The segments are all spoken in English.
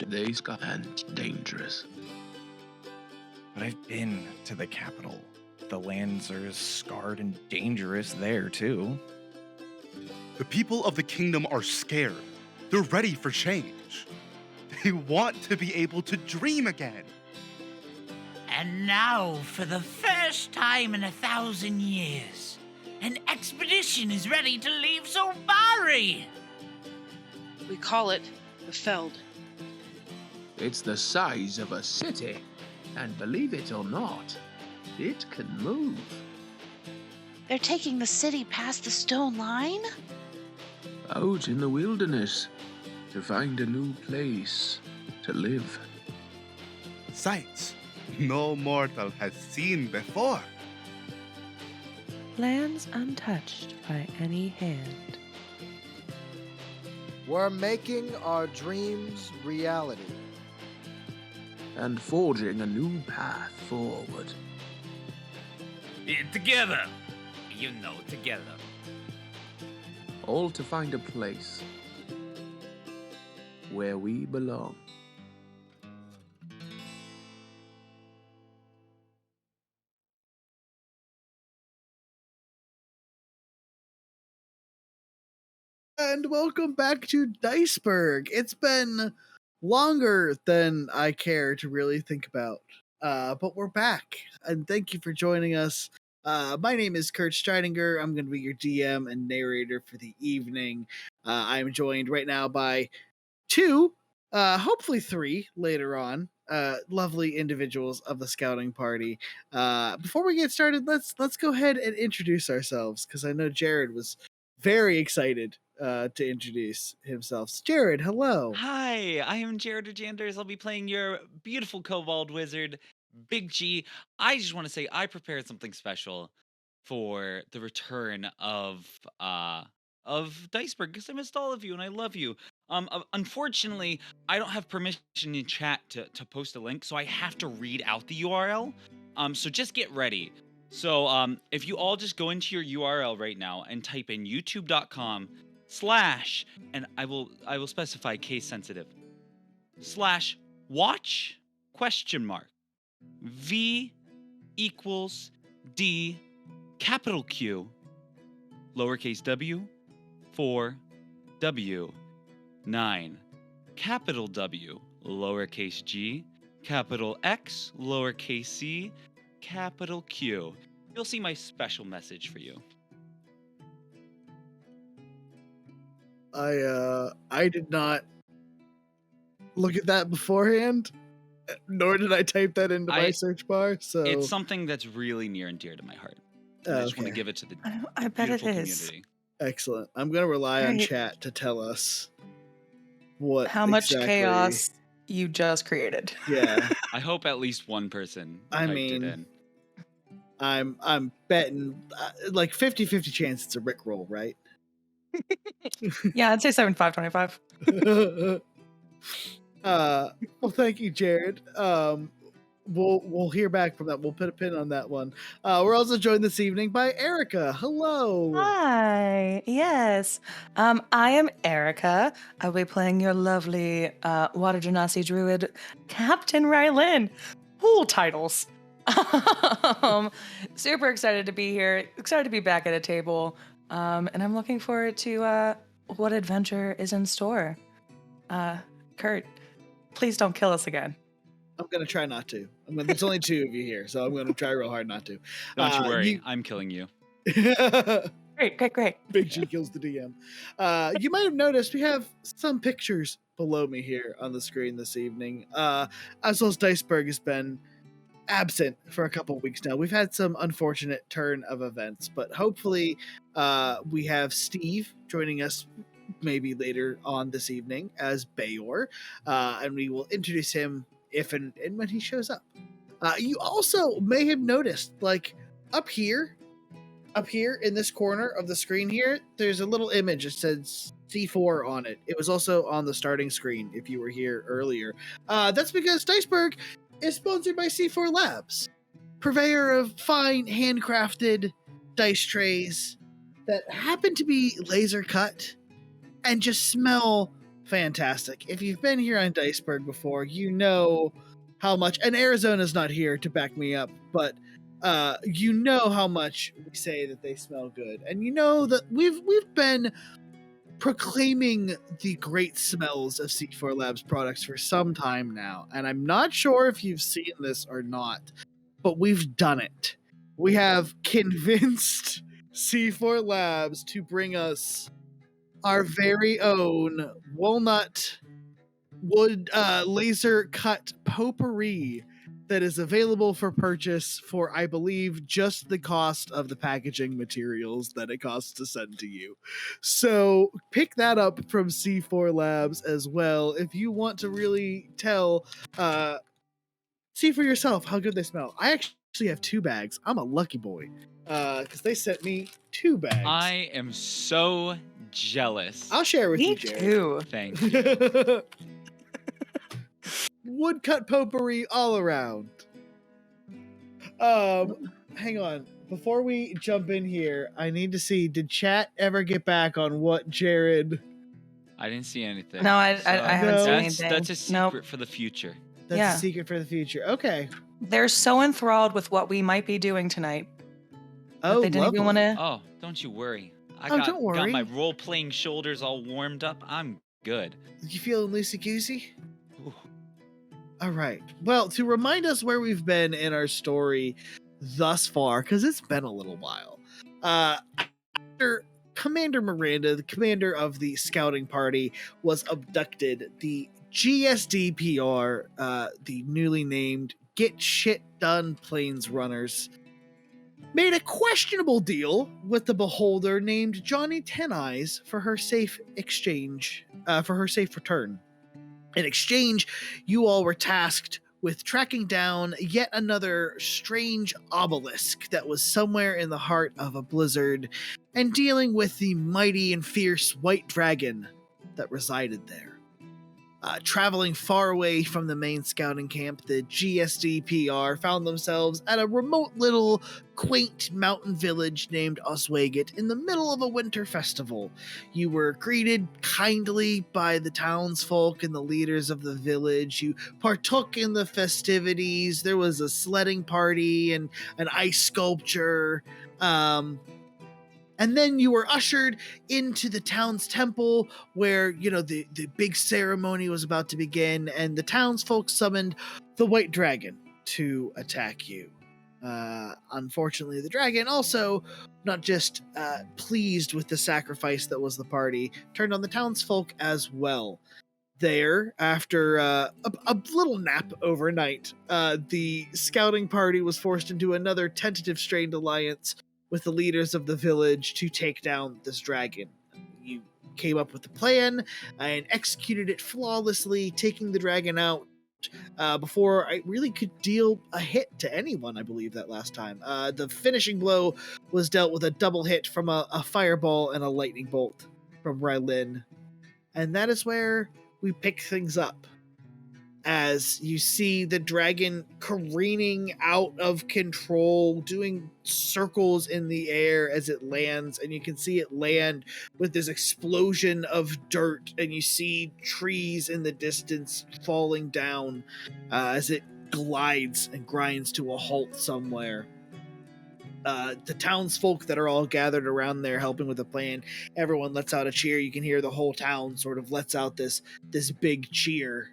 These and dangerous. But I've been to the capital. The lands are scarred and dangerous there, too. The people of the kingdom are scared. They're ready for change. They want to be able to dream again. And now, for the first time in 1,000 years, an expedition is ready to leave Solbari! We call it the Feld. It's the size of a city, and believe it or not, it can move. They're taking the city past the stone line? Out in the wilderness, to find a new place to live. Sights no mortal has seen before. Lands untouched by any hand. We're making our dreams reality. And forging a new path forward. Together! Together. All to find a place where we belong. And welcome back to Diceburgh. It's been longer than I care to really think about, but we're back, and thank you for joining us. My name is Kurt Stridinger. I'm going to be your DM and narrator for the evening. I'm joined right now by two, hopefully three later on, lovely individuals of the scouting party. Before we get started, let's go ahead and introduce ourselves, because I know Jared was very excited to introduce himself. Jared, hello. Hi, I am Jared Janders. I'll be playing your beautiful kobold wizard, Big G. I just want to say I prepared something special for the return of Diceburgh, because I missed all of you and I love you. Unfortunately, I don't have permission in chat to post a link, so I have to read out the URL. So just get ready. So if you all just go into your URL right now and type in youtube.com/ and I will specify case sensitive /watch ? V = D Q lowercase w 4 W 9 W lowercase g X lowercase c Q. You'll see my special message for you. I did not look at that beforehand, nor did I type that into my search bar. So it's something that's really near and dear to my heart. I just want to give it to the I bet it beautiful is. community. Excellent. I'm going to rely on chat to tell us how much chaos you just created. Yeah. I hope at least one person I typed mean, it in. I'm betting like 50-50 chance it's a Rickroll, right? Yeah, I'd say 75-25. Well, thank you, Jared. We'll hear back from that. We'll put a pin on that one. We're also joined this evening by Erica. Hello. Hi. Yes. I am Erica. I'll be playing your lovely Water Genasi druid, Captain Rylin. Cool titles. Super excited to be here. Excited to be back at a table. And I'm looking forward to what adventure is in store. Kurt, please don't kill us again. I'm going to try not to. There's only two of you here, so I'm going to try real hard not to. Don't you worry. I'm killing you. Great. Big G kills the DM. You might have noticed we have some pictures below me here on the screen this evening. As well as Diceburgh has been absent for a couple weeks now. We've had some unfortunate turn of events, but hopefully we have Steve joining us maybe later on this evening as Bayor, and we will introduce him if and when he shows up. You also may have noticed, like, up here in this corner of the screen here, there's a little image that says C4 on it. It was also on the starting screen if you were here earlier. That's because Diceburgh is sponsored by C4 Labs, purveyor of fine handcrafted dice trays that happen to be laser cut and just smell fantastic. If you've been here on Diceburgh before, you know how much, and Arizona's not here to back me up, but you know how much we say that they smell good. And you know that we've been proclaiming the great smells of C4 Labs products for some time now. And I'm not sure if you've seen this or not, but we've done it. We have convinced C4 Labs to bring us our very own walnut wood laser cut potpourri that is available for purchase for, I believe, just the cost of the packaging materials that it costs to send to you. So pick that up from C4 Labs as well if you want to really see for yourself how good they smell. I actually have 2 bags. I'm a lucky boy because they sent me 2 bags. I am so jealous. I'll share with Me you, Jared. too. Thank you. Woodcut potpourri all around. Hang on. Before we jump in here, I need to see, did chat ever get back on what Jared... I didn't see anything. No, I So haven't seen anything. That's a secret Nope. for the future. That's Yeah. a secret for the future. Okay. They're so enthralled with what we might be doing tonight. that Oh, they didn't even lovely. want to. Oh, don't you worry. I Oh, got, don't got worry. my role-playing shoulders all warmed up. I'm good. You feeling loosey-goosey? Ooh. All right. Well, to remind us where we've been in our story thus far, because it's been a little while, after Commander Miranda, the commander of the scouting party, was abducted, the GSDPR, the newly named Get Shit Done Planesrunners, made a questionable deal with the beholder named Johnny Ten Eyes for her safe return. In exchange, you all were tasked with tracking down yet another strange obelisk that was somewhere in the heart of a blizzard and dealing with the mighty and fierce white dragon that resided there. Traveling far away from the main scouting camp, the GSDPR found themselves at a remote little quaint mountain village named Oswegate in the middle of a winter festival. You were greeted kindly by the townsfolk and the leaders of the village. You partook in the festivities. There was a sledding party and an ice sculpture. And then you were ushered into the town's temple where, the big ceremony was about to begin, and the townsfolk summoned the White Dragon to attack you. Unfortunately, the dragon also, not just pleased with the sacrifice that was the party, turned on the townsfolk as well. There, after a little nap overnight, the scouting party was forced into another tentative strained alliance with the leaders of the village to take down this dragon. You came up with a plan and executed it flawlessly, taking the dragon out before I really could deal a hit to anyone, I believe, that last time. The finishing blow was dealt with a double hit from a fireball and a lightning bolt from Rylin. And that is where we pick things up, as you see the dragon careening out of control, doing circles in the air as it lands, and you can see it land with this explosion of dirt, and you see trees in the distance falling down as it glides and grinds to a halt somewhere. The townsfolk that are all gathered around there helping with the plan, everyone lets out a cheer. You can hear the whole town sort of lets out this big cheer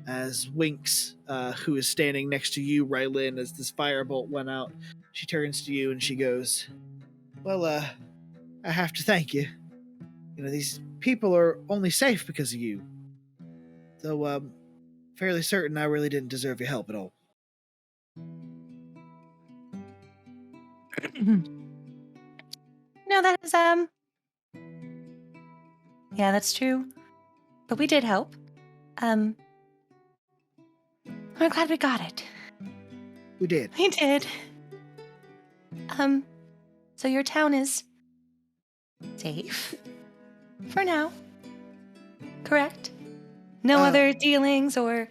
as Winks, who is standing next to you, Rylin, as this firebolt went out, she turns to you and she goes, "Well, I have to thank you. These people are only safe because of you. Though I'm fairly certain I really didn't deserve your help at all." No, that is yeah, that's true. But we did help. I'm glad we got it. We did. We did. So your town is safe for now. Correct? No other dealings or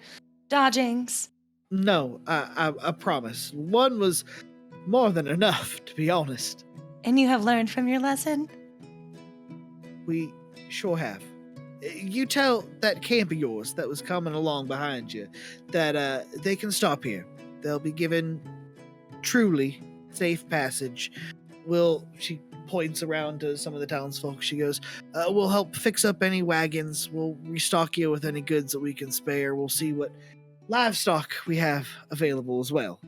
dodgings. No, I promise. One was more than enough, to be honest. And you have learned from your lesson? We sure have. you tell that camp of yours that was coming along behind you that they can stop here. They'll be given truly safe passage. She points around to some of the townsfolk. She goes, we'll help fix up any wagons. We'll restock you with any goods that we can spare. We'll see what livestock we have available as well.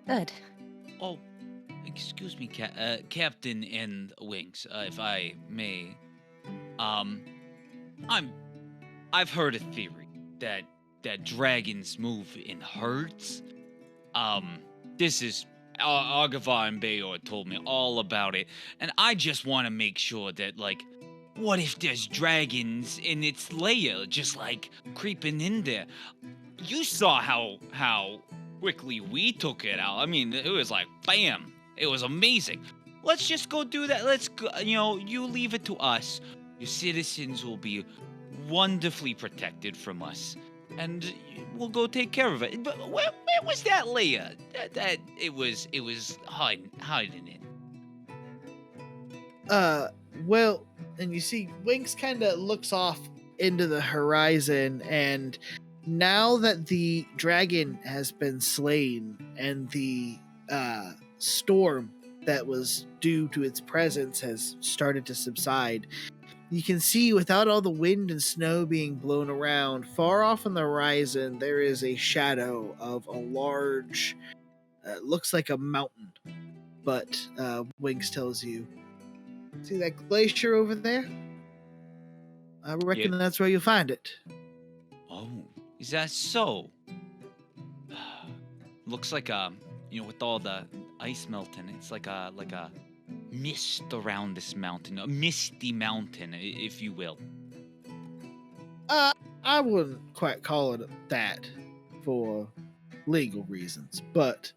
Good. Oh, excuse me, Captain and Wings, if I may. I've heard a theory that dragons move in herds. This is Arguvar and Bayor told me all about it, and I just want to make sure that, like, what if there's dragons in its lair, just like creeping in there? You saw how quickly we took it out. I mean, it was like bam. It was amazing. Let's just go do that. Let's go, you leave it to us. Your citizens will be wonderfully protected from us, and we'll go take care of it. But where was that layer? That it was hiding it. Well, and you see Winks kind of looks off into the horizon, and now that the dragon has been slain and the storm that was due to its presence has started to subside, you can see, without all the wind and snow being blown around, far off on the horizon, there is a shadow of a large, looks like a mountain. But Winks tells you, see that glacier over there? I reckon that's where you'll find it. Oh, is that so? Looks like with all the ice melting, it's like a mist around this mountain, a misty mountain, if you will. I wouldn't quite call it that for legal reasons, but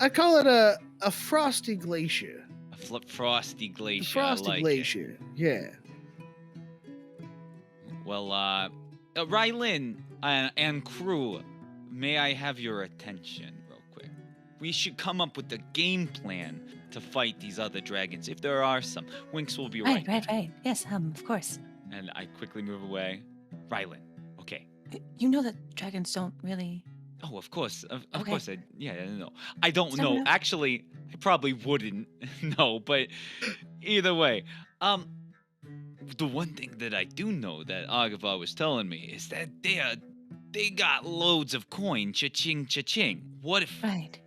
I'd call it a frosty glacier. A frosty glacier. Frosty like glacier, yeah. Well, Rylin and crew, may I have your attention real quick? We should come up with a game plan to fight these other dragons, if there are some. Winks will be right. Right. Yes, of course. And I quickly move away. Rylin, okay. You know that dragons don't really... Oh, of course. Of Okay. course. No. I don't Just know. never know. Actually, I probably wouldn't know, but either way. The one thing that I do know that Arguvar was telling me is that they got loads of coin, cha-ching, cha-ching. What if... Right.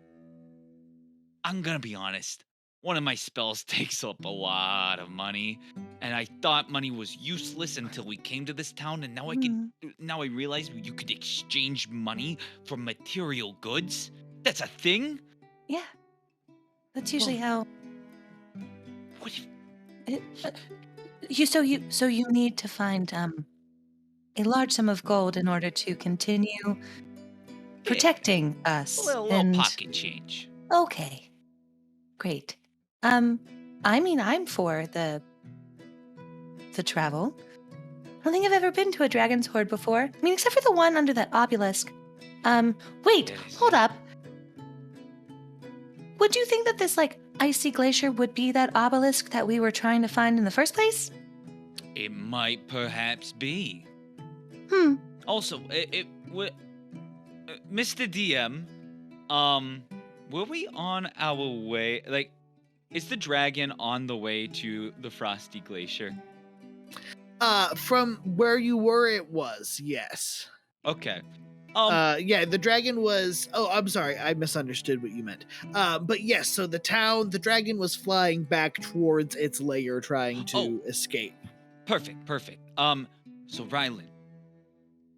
I'm gonna be honest. One of my spells takes up a lot of money, and I thought money was useless until we came to this town, and now I realize you could exchange money for material goods. That's a thing? Yeah. That's usually how... What if... So you need to find a large sum of gold in order to continue protecting us. A little pocket change. Okay. Great. I mean, I'm for the travel. I don't think I've ever been to a dragon's hoard before. I mean, except for the one under that obelisk. Wait, hold up. Would you think that this, icy glacier would be that obelisk that we were trying to find in the first place? It might perhaps be. Also, Mr. DM, were we on our way? Is the dragon on the way to the Frosty Glacier? From where you were, it was, yes. Okay. Yeah, the dragon was... Oh, I'm sorry, I misunderstood what you meant. But yes, so the dragon was flying back towards its lair, trying to escape. Perfect. So Rylin,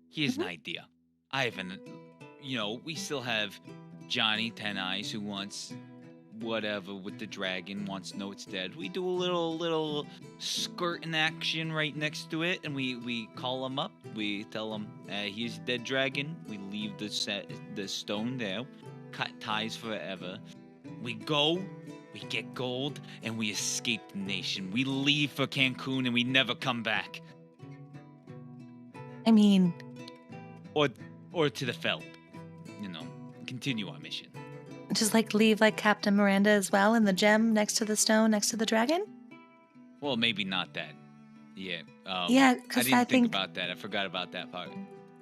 here's an idea. I have we still have Johnny Ten Eyes who wants whatever with the dragon, wants to know it's dead. We do a little skirt in action right next to it, and we call him up. We tell him, here's a dead dragon. We leave the stone there, cut ties forever. We go, we get gold, and we escape the nation. We leave for Cancun, and we never come back. I mean... Or to the Feld. Continue our mission. Just leave Captain Miranda as well in the gem next to the stone, next to the dragon? Well, maybe not that. Yeah. Yeah, I because didn't I think think, about that. I forgot about that part.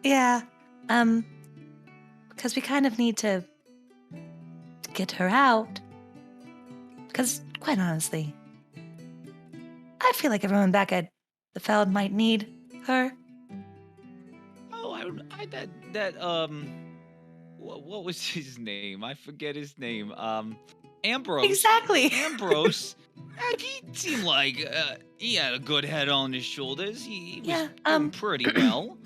yeah, because we kind of need to get her out. Because, quite honestly, I feel like everyone back at the Feld might need her. Oh, what was his name? I forget his name. Ambrose. Exactly. Ambrose. He seemed like he had a good head on his shoulders. He was Yeah, doing pretty well.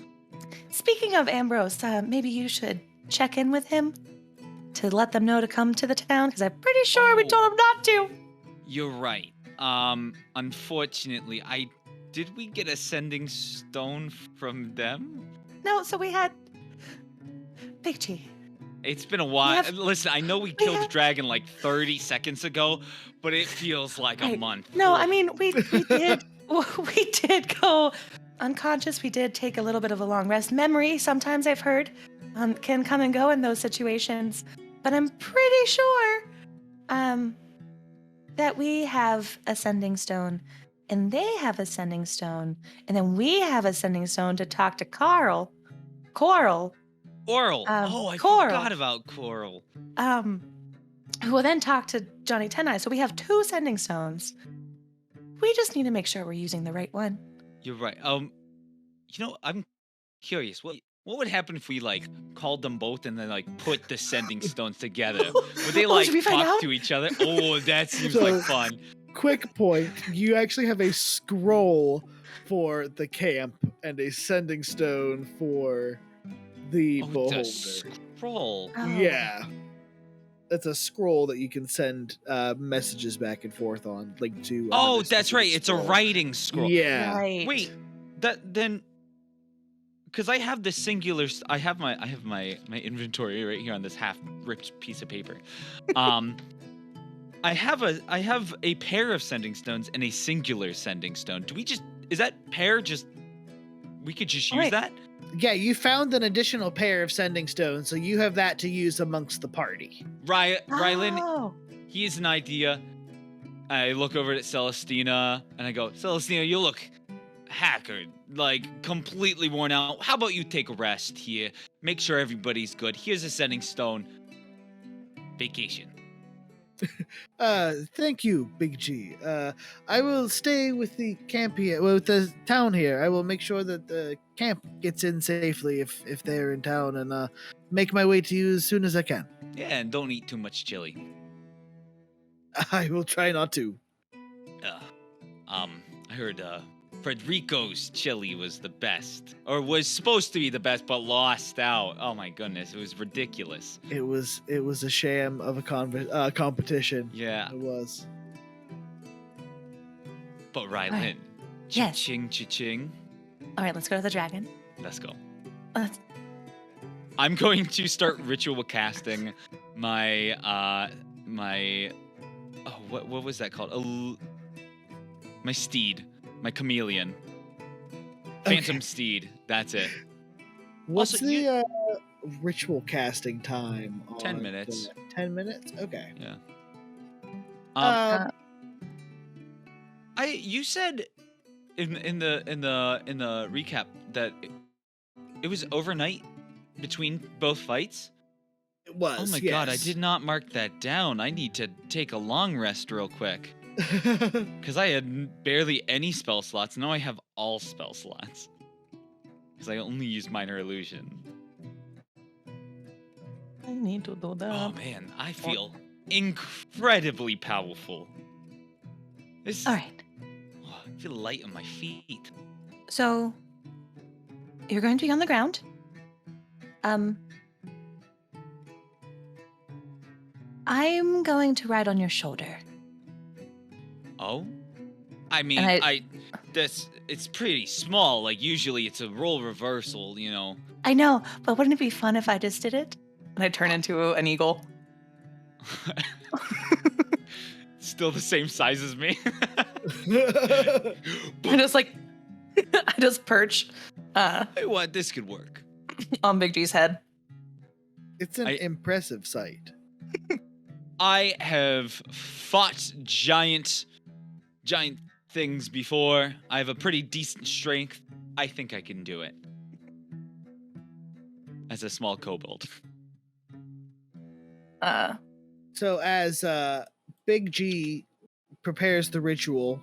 Speaking of Ambrose, maybe you should check in with him to let them know to come to the town, because I'm pretty sure we Oh. told him not to. You're right. Unfortunately, did we get a sending stone from them? No, so we had Big G. It's been a while. have- Listen, I know we killed have- Dragon like 30 seconds ago, but it feels like a Right. month. No, I Ugh. mean we did we did go unconscious. We did take a little bit of a long rest. Memory, sometimes I've heard, can come and go in those situations. But I'm pretty sure that we have a sending stone, and they have a sending stone, and then we have a sending stone to talk to Coral, Coral. I Coral. forgot about Coral. who will then talk to Johnny Ten Eyes. So we have 2 sending stones. We just need to make sure we're using the right one. You're right. I'm curious. What would happen if we like called them both and then like put the sending stones together? Would they like should we find talk out? to each other? Oh, that seems So- like fun. Quick point: you actually have a scroll for the camp and a sending stone for the Oh, the beholder. scroll. Oh. Yeah. That's a scroll that you can send messages back and forth on, linked to. Oh, another that's right. specific It's a scroll. writing scroll. Yeah. Right. Wait, because I have the singular. I have my inventory right here on this half ripped piece of paper. I have a pair of sending stones and a singular sending stone. Is that pair just? We could just use Right. that. Yeah, you found an additional pair of sending stones, so you have that to use amongst the party. Rylin, Oh. he has an idea. I look over at Celestina and I go, Celestina, you look haggard, like completely worn out. How about you take a rest here? Make sure everybody's good. Here's a sending stone. Vacation. Thank you, Big G. I will stay with the camp here, with the town here. I will make sure that the camp gets in safely if they're in town, and make my way to you as soon as I can. Yeah, and don't eat too much chili. I will try not to. I heard Frederico's chili was the best, or was supposed to be the best, but lost out. Oh my goodness, it was ridiculous. It was a sham of a competition. Yeah, It was. but Rylin, Alright. Yes. cha-ching, cha-ching. All right, let's go to the dragon. Let's go. Let's- I'm going to start ritual casting my what was that called? My steed, my chameleon, phantom Okay. steed. That's it. What's Also, the ritual casting time? 10 on minutes. 10 minutes. Okay. Yeah. Um, You said in the recap that it was overnight between both fights. it was. Oh my god, I did not mark that down. I need to take a long rest real quick. Because I had barely any spell slots. Now I have all spell slots. Because I only use Minor Illusion. I need to do that. Oh man, I feel incredibly powerful. This, All right. oh, I feel light on my feet. So you're going to be on the ground. I'm going to ride on your shoulder. Oh? I mean, And it's pretty small. Like, usually it's a role reversal, you know. I know, but wouldn't it be fun if I just did it? And I turn into an eagle. Still the same size as me. I just like, I just perch Hey, what? This could work. on Big G's head. It's an I- impressive sight. I have fought giant things before. I have a pretty decent strength. I think I can do it. As a small kobold. So as Big G prepares the ritual,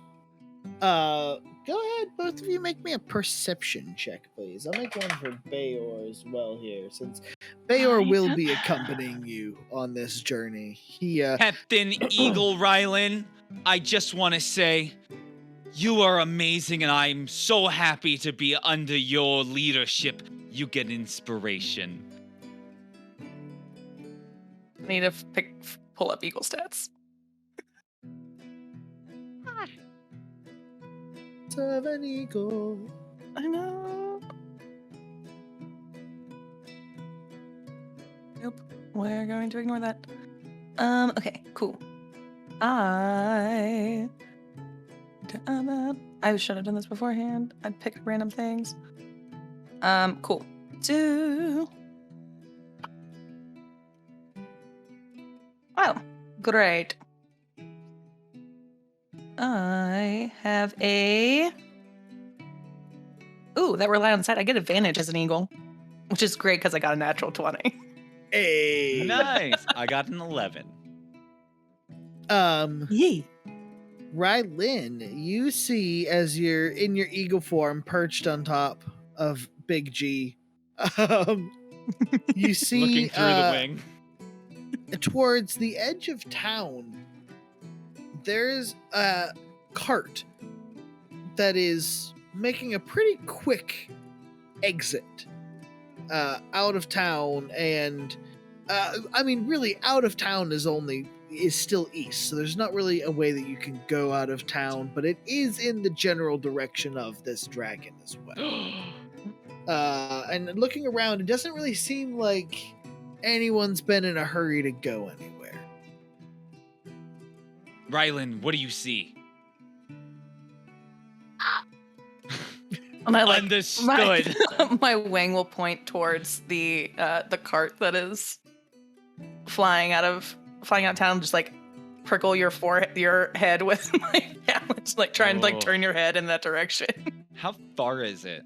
go ahead, both of you make me a perception check, please. I'll make one for Bayor as well here, since Bayor will be accompanying you on this journey. He Captain Eagle Rylin, I just want to say, you are amazing, and I'm so happy to be under your leadership. You get inspiration. I need to pull up Eagle stats. of an eagle. I know. Nope. We're going to ignore that. Okay, cool. I should have done this beforehand. I'd pick random things. Cool. Wow, great. I have a... Ooh, that rely on the side. I get advantage as an eagle, which is great because I got a natural 20. Hey. Nice. I got an 11. Yay. Rylin, you see as you're in your eagle form perched on top of Big G. You see Looking through the wing. Towards the edge of town, there's a cart that is making a pretty quick exit out of town, and I mean, really, out of town is still east, so there's not really a way that you can go out of town, but it is in the general direction of this dragon as well. And looking around, it doesn't really seem like anyone's been in a hurry to go anywhere. Rylin, what do you see? And I like Understood. my wing will point towards the cart that is flying out of town. Just like prickle your head with my talons, like try and like turn your head in that direction. How far is it?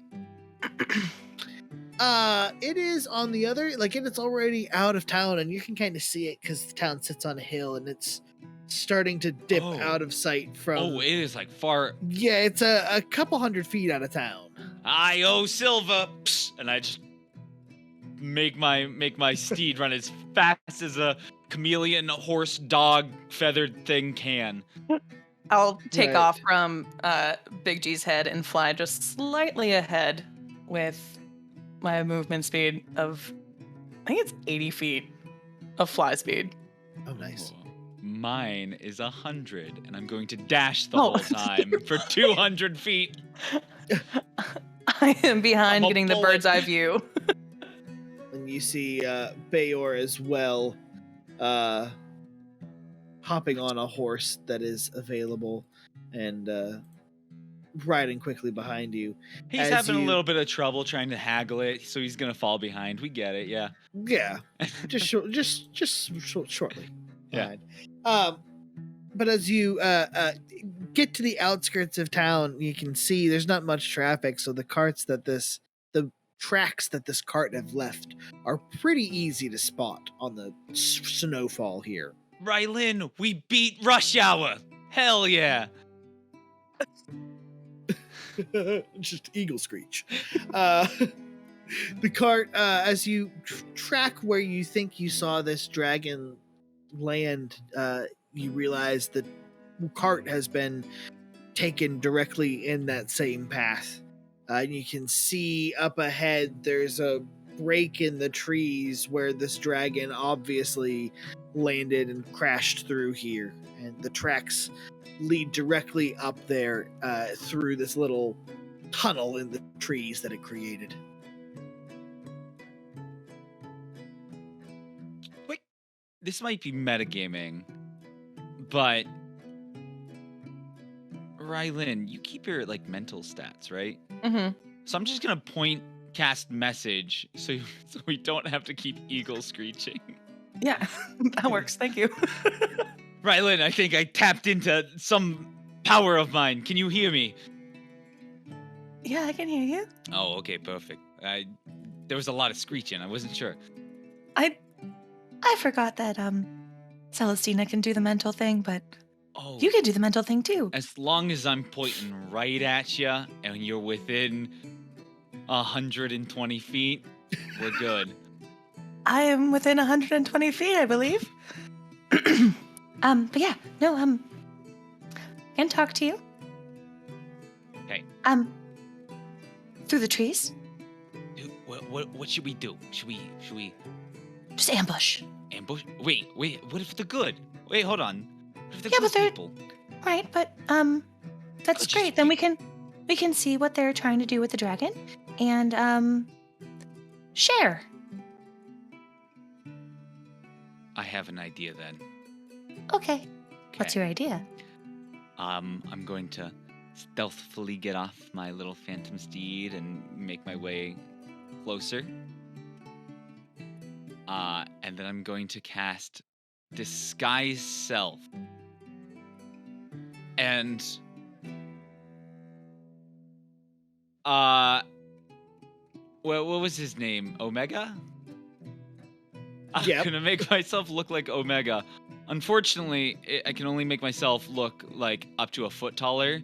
It is on the other, like it's already out of town, and you can kind of see it because the town sits on a hill, and it's starting to dip out of sight from. Oh, it is like far. Yeah, it's a couple 100 feet out of town. I owe Silva, and I just make my steed run as fast as a chameleon, horse, dog, feathered thing can. I'll take off from Big G's head and fly just slightly ahead with my movement speed of, I think it's 80 feet of fly speed. Oh, nice. Mine is 100, and I'm going to dash the whole time for 200 feet. I am behind I'm a getting the bullet. bird's eye view. And you see Bayor as well, hopping on a horse that is available and riding quickly behind you. He's having a little bit of trouble trying to haggle it, so he's gonna fall behind. We get it, yeah. Yeah, just shortly. Yeah. But as you get to the outskirts of town, you can see there's not much traffic, so the tracks that this cart have left are pretty easy to spot on the snowfall here. Rylin, we beat rush hour. Hell yeah. Just eagle screech. The cart, as you track where you think you saw this dragon land, you realize the cart has been taken directly in that same path. And you can see up ahead there's a break in the trees where this dragon obviously landed and crashed through here. And the tracks lead directly up there through this little tunnel in the trees that it created. Wait, this might be metagaming, but Rylin, you keep your mental stats, right? Mm-hmm. So I'm just gonna cast message so we don't have to keep eagle screeching. Yeah, that works. Thank you. Rylin, I think I tapped into some power of mine. Can you hear me? Yeah, I can hear you. Oh, okay, perfect. There was a lot of screeching. I wasn't sure. I forgot that Celestina can do the mental thing, but Oh, you can do the mental thing too. as long as I'm pointing right at you and you're within 120 feet, we're good. I am within 120 feet, I believe. But yeah, no, can talk to you. Okay. Through the trees. Dude, what should we do? Should we Just ambush. ambush? Wait. What if they're good? Wait, hold on. What if they're Yeah, good but they're- people? Right, but that's Just great. Then we can see what they're trying to do with the dragon and share. I have an idea then. Okay. What's Okay. your idea? I'm going to stealthily get off my little phantom steed and make my way closer. And then I'm going to cast Disguise Self. And what was his name? Omega? I'm Yep. gonna make myself look like Omega. Unfortunately, I can only make myself look like up to a foot taller.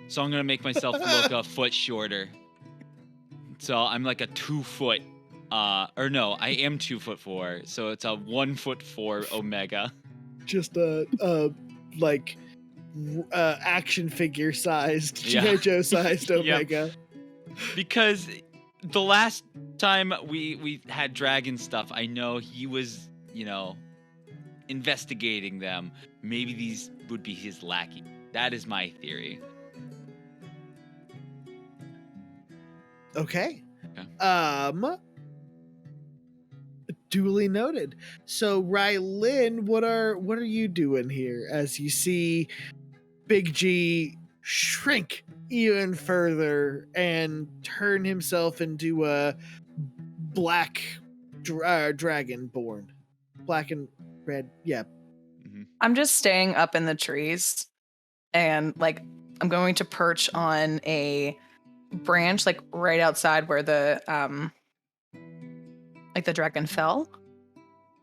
So I'm gonna make myself look a foot shorter. So I'm like a 2 foot, or no, I am 2'4", so it's a 1'4" Omega. Just action figure sized, Yeah. G.I. Joe sized Yep. Omega. Because the last time we had dragon stuff, I know he was, investigating them. Maybe these would be his lackey. That is my theory. Okay. Okay. Duly noted. So Rylin, what are you doing here as you see Big G shrink even further and turn himself into a black dragonborn? Black and red. Yeah. I'm just staying up in the trees and I'm going to perch on a branch right outside where the the dragon fell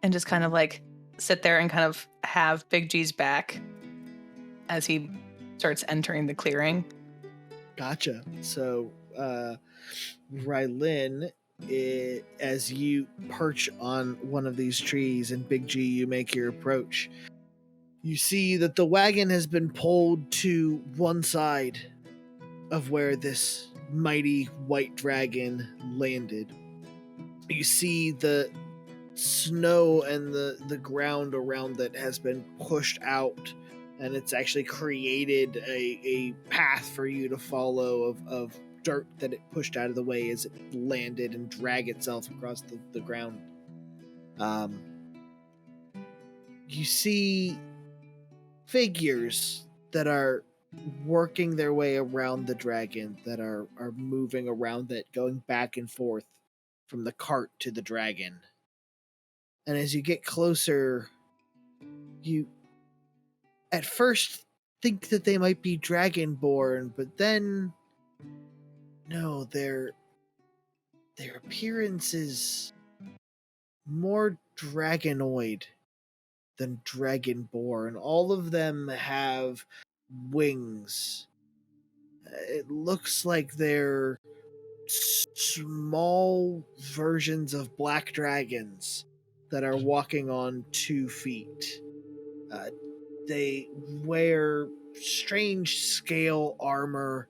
and just kind of sit there and kind of have Big G's back as he starts entering the clearing. Gotcha. So Rylin, as you perch on one of these trees and Big G, you make your approach. You see that the wagon has been pulled to one side of where this mighty white dragon landed. You see the snow and the ground around it has been pushed out, and it's actually created a path for you to follow of dirt that it pushed out of the way as it landed and dragged itself across the ground. You see figures that are working their way around the dragon, that are moving around it, going back and forth from the cart to the dragon. And as you get closer, you at first think that they might be dragonborn, but then no, their appearance is more dragonoid than dragonborn. All of them have wings. It looks like they're small versions of black dragons that are walking on 2 feet. They wear strange scale armor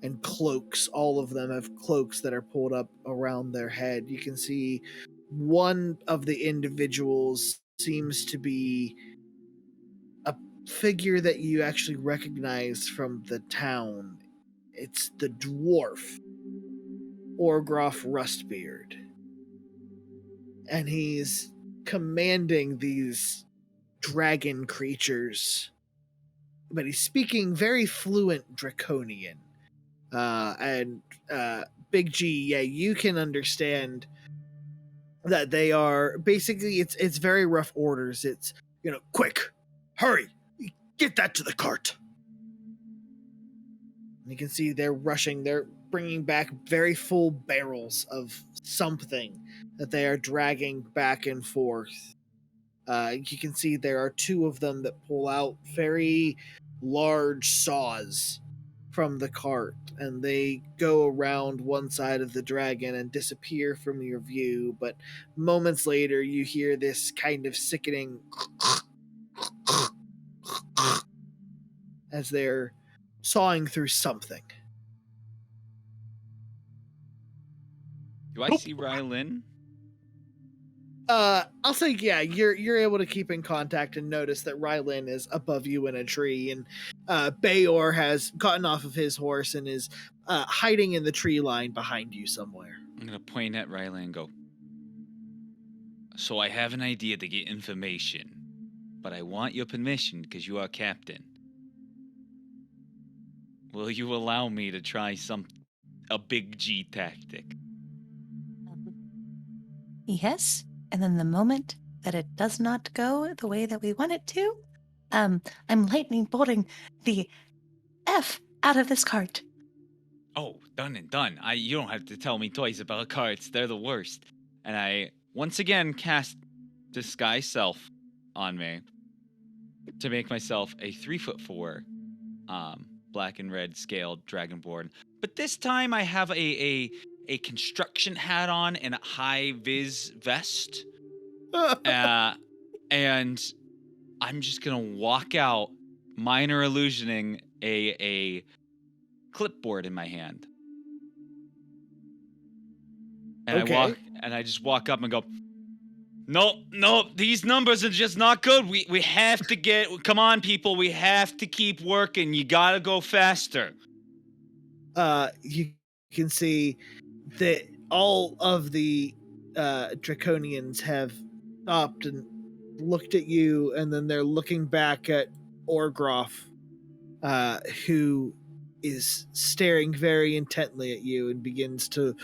and cloaks. All of them have cloaks that are pulled up around their head. You can see one of the individuals seems to be a figure that you actually recognize from the town. It's the dwarf, Orgroff Rustbeard. And he's commanding these dragon creatures, but he's speaking very fluent Draconian. And Big G, yeah, you can understand that they are basically it's very rough orders. It's quick, hurry, get that to the cart. You can see they're rushing. They're bringing back very full barrels of something that they are dragging back and forth. You can see there are two of them that pull out very large saws from the cart, and they go around one side of the dragon and disappear from your view. But moments later, you hear this kind of sickening as they're sawing through something. Do I see Rylin? I'll say, yeah, you're able to keep in contact and notice that Rylin is above you in a tree, and Bayor has gotten off of his horse and is hiding in the tree line behind you somewhere. I'm gonna point at Rylin and go, so I have an idea to get information, but I want your permission because you are captain. Will you allow me to try a big G tactic? Yes. And then the moment that it does not go the way that we want it to, I'm lightning bolting the F out of this cart. Oh, done and done. You don't have to tell me twice about carts. They're the worst. And I once again cast Disguise Self on me to make myself a 3'4", black and red scaled dragonborn. But this time I have a construction hat on and a high vis vest. And I'm just gonna walk out, minor illusioning a clipboard in my hand. And Okay. I just walk up and go, no, these numbers are just not good. We have to come on, people, we have to keep working. You gotta go faster. You can see that all of the Draconians have stopped and looked at you, and then they're looking back at Orgroff, who is staring very intently at you and begins to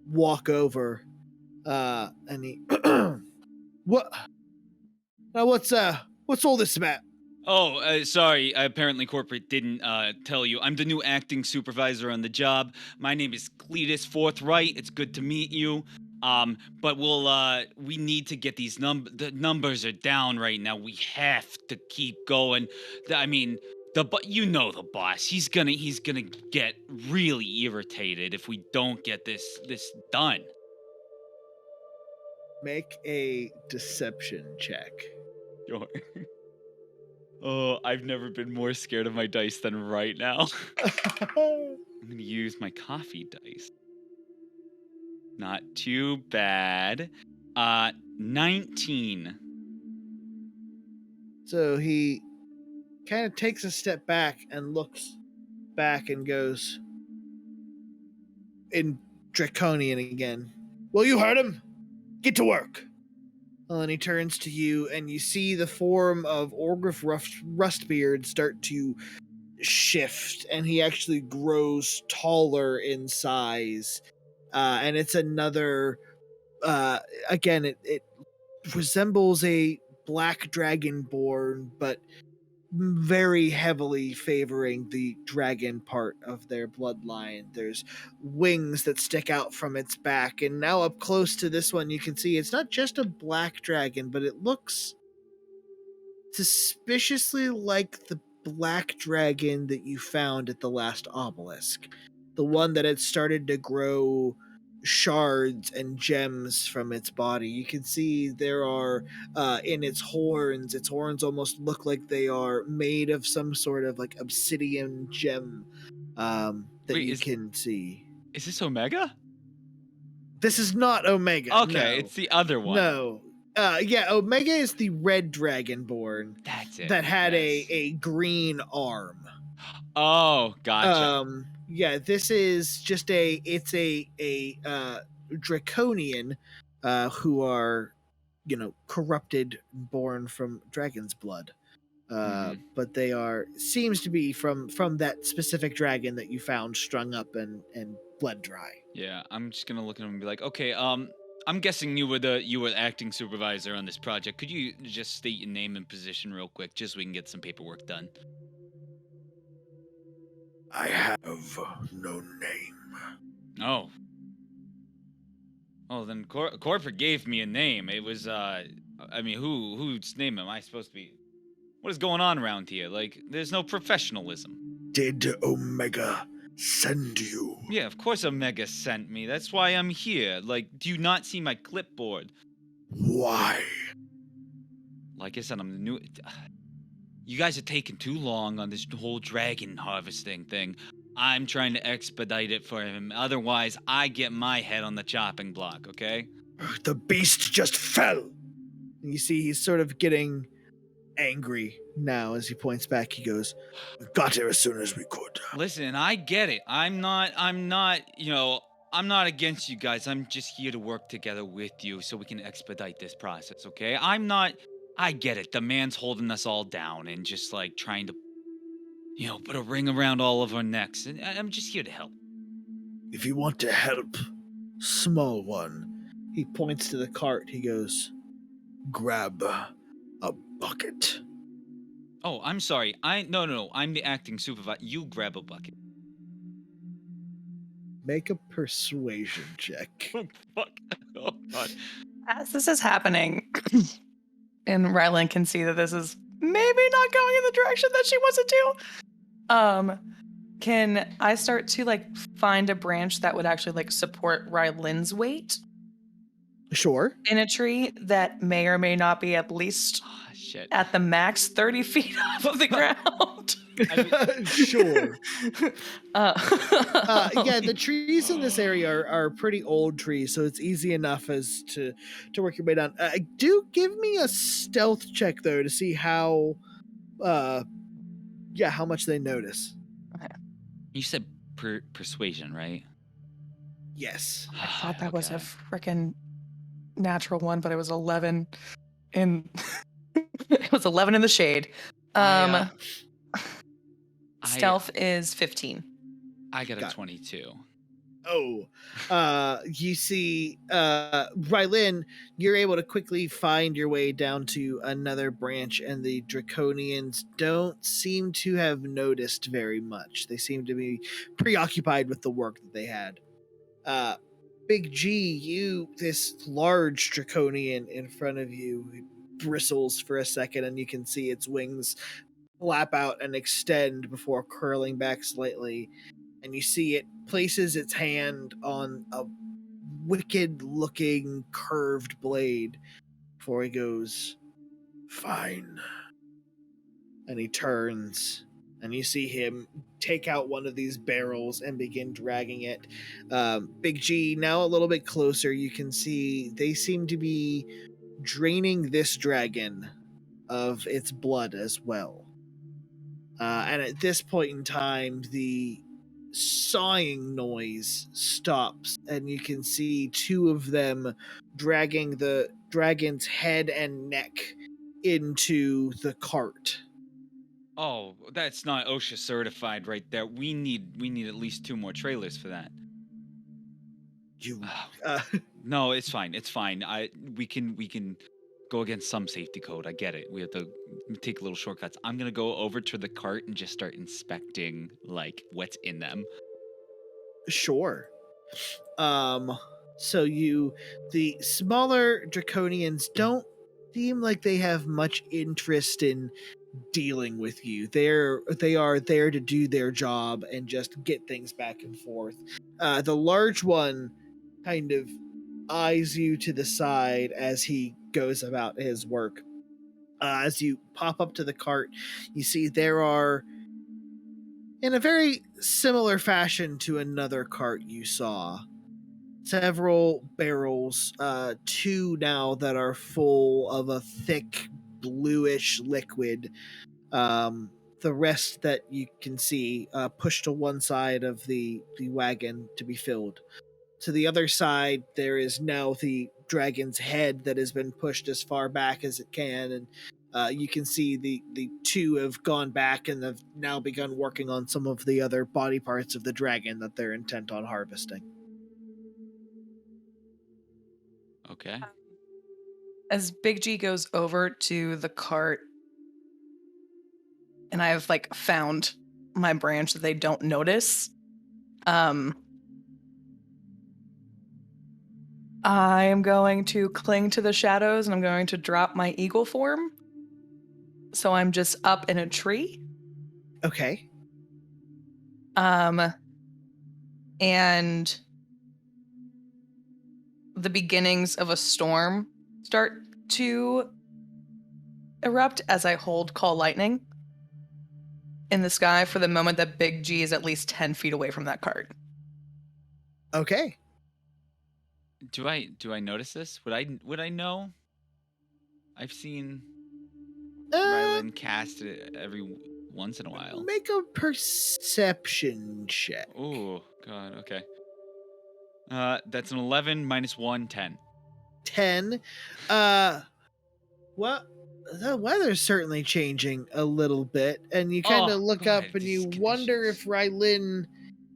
walk over. And he, what? Now what's all this about? Oh, sorry. Apparently corporate didn't tell you. I'm the new acting supervisor on the job. My name is Cletus Forthright. It's good to meet you. But we need to get these the numbers are down right now. We have to keep going. I mean, you know the boss. He's gonna get really irritated if we don't get this done. Make a deception check. Sure. Oh, I've never been more scared of my dice than right now. I'm gonna use my coffee dice. Not too bad. 19. So he kind of takes a step back and looks back and goes in Draconian again. Well, you heard him. Get to work. Well, and he turns to you, and you see the form of Orgriff Rustbeard start to shift, and he actually grows taller in size. And it's another, again, it resembles a black dragonborn, but very heavily favoring the dragon part of their bloodline. There's wings that stick out from its back, and now up close to this one, you can see it's not just a black dragon, but it looks suspiciously like the black dragon that you found at the last obelisk. The one that had started to grow shards and gems from its body. You can see there are in its horns almost look like they are made of some sort of like obsidian gem that you can see. Is this Omega? This is not Omega. Okay, no. it's the other one. No. Yeah, Omega is the red dragonborn. That's it. That had yes. a green arm. Oh, gotcha. Yeah, this is just a draconian who are, corrupted, born from dragon's blood. But they seems to be from that specific dragon that you found strung up and bled dry. Yeah, I'm just gonna look at him and be like, okay, I'm guessing you were the acting supervisor on this project. Could you just state your name and position real quick, just so we can get some paperwork done? I have no name. Oh. Oh, then Corporate gave me a name. It was, I mean, whose name am I supposed to be? What is going on around here? Like, there's no professionalism. Did Omega send you? Yeah, of course Omega sent me. That's why I'm here. Like, do you not see my clipboard? Why? Like I said, I'm the new... You guys are taking too long on this whole dragon harvesting thing. I'm trying to expedite it for him. Otherwise, I get my head on the chopping block, okay? The beast just fell. And you see he's sort of getting angry now as he points back. He goes, We got here as soon as we could. Listen, I get it. I'm not, I'm not against you guys. I'm just here to work together with you so we can expedite this process, okay? I get it. The man's holding us all down and just like trying to, put a ring around all of our necks. And I'm just here to help. If you want to help, small one. He points to the cart. He goes, grab a bucket. Oh, I'm sorry. No. I'm the acting supervisor. You grab a bucket. make a persuasion check. Oh, fuck. Oh, God. As this is happening, and Rylin can see that this is maybe not going in the direction that she wants it to. Can I start to find a branch that would actually support Rylin's weight Sure. in a tree that may or may not be at least Shit. at the max 30 feet off of the ground? Sure. Yeah, the trees in this area are pretty old trees, so it's easy enough as to work your way down. Do give me a stealth check though to see how much they notice. You said persuasion, right? Yes. I thought that was a freaking natural one, but it was 11 in it was 11 in the shade. Stealth is 15. I got a 22. You see, Rylin, you're able to quickly find your way down to another branch, and the Draconians don't seem to have noticed very much. They seem to be preoccupied with the work that they had. Big G, this large Draconian in front of you bristles for a second, and you can see its wings flap out and extend before curling back slightly. And you see it places its hand on a wicked-looking curved blade before he goes, Fine. and he turns, and you see him take out one of these barrels and begin dragging it. Big G, now a little bit closer, you can see they seem to be draining this dragon of its blood as well. And at this point in time, the sawing noise stops, and you can see two of them dragging the dragon's head and neck into the cart. Oh, that's not OSHA certified right there. We need at least 2 more trailers for that. No, it's fine. It's fine. We can go against some safety code. I get it. We have to take little shortcuts. I'm gonna go over to the cart and just start inspecting what's in them. Sure. So the smaller Draconians don't seem like they have much interest in dealing with you. They are there to do their job and just get things back and forth. The large one kind of eyes you to the side as he goes about his work. As you pop up to the cart, you see there are, in a very similar fashion to another cart you saw, several barrels, 2 now that are full of a thick bluish liquid. The rest that you can see pushed to one side of the wagon to be filled. To the other side, there is now the dragon's head that has been pushed as far back as it can, and you can see the 2 have gone back and have now begun working on some of the other body parts of the dragon that they're intent on harvesting. Okay. As Big G goes over to the cart, and I've found my branch that they don't notice. I am going to cling to the shadows and I'm going to drop my eagle form. So I'm just up in a tree. Okay. And the beginnings of a storm start to erupt as I hold Call Lightning in the sky for the moment that Big G is at least 10 feet away from that cart. Okay. Do I notice this? Would I know? I've seen Rylin cast it every once in a while. Make a perception check. Oh god, okay. That's an 11 minus 1, 10. 10. Well, the weather's certainly changing a little bit, and you kind of look God, up and you these wonder if conditions. Rylin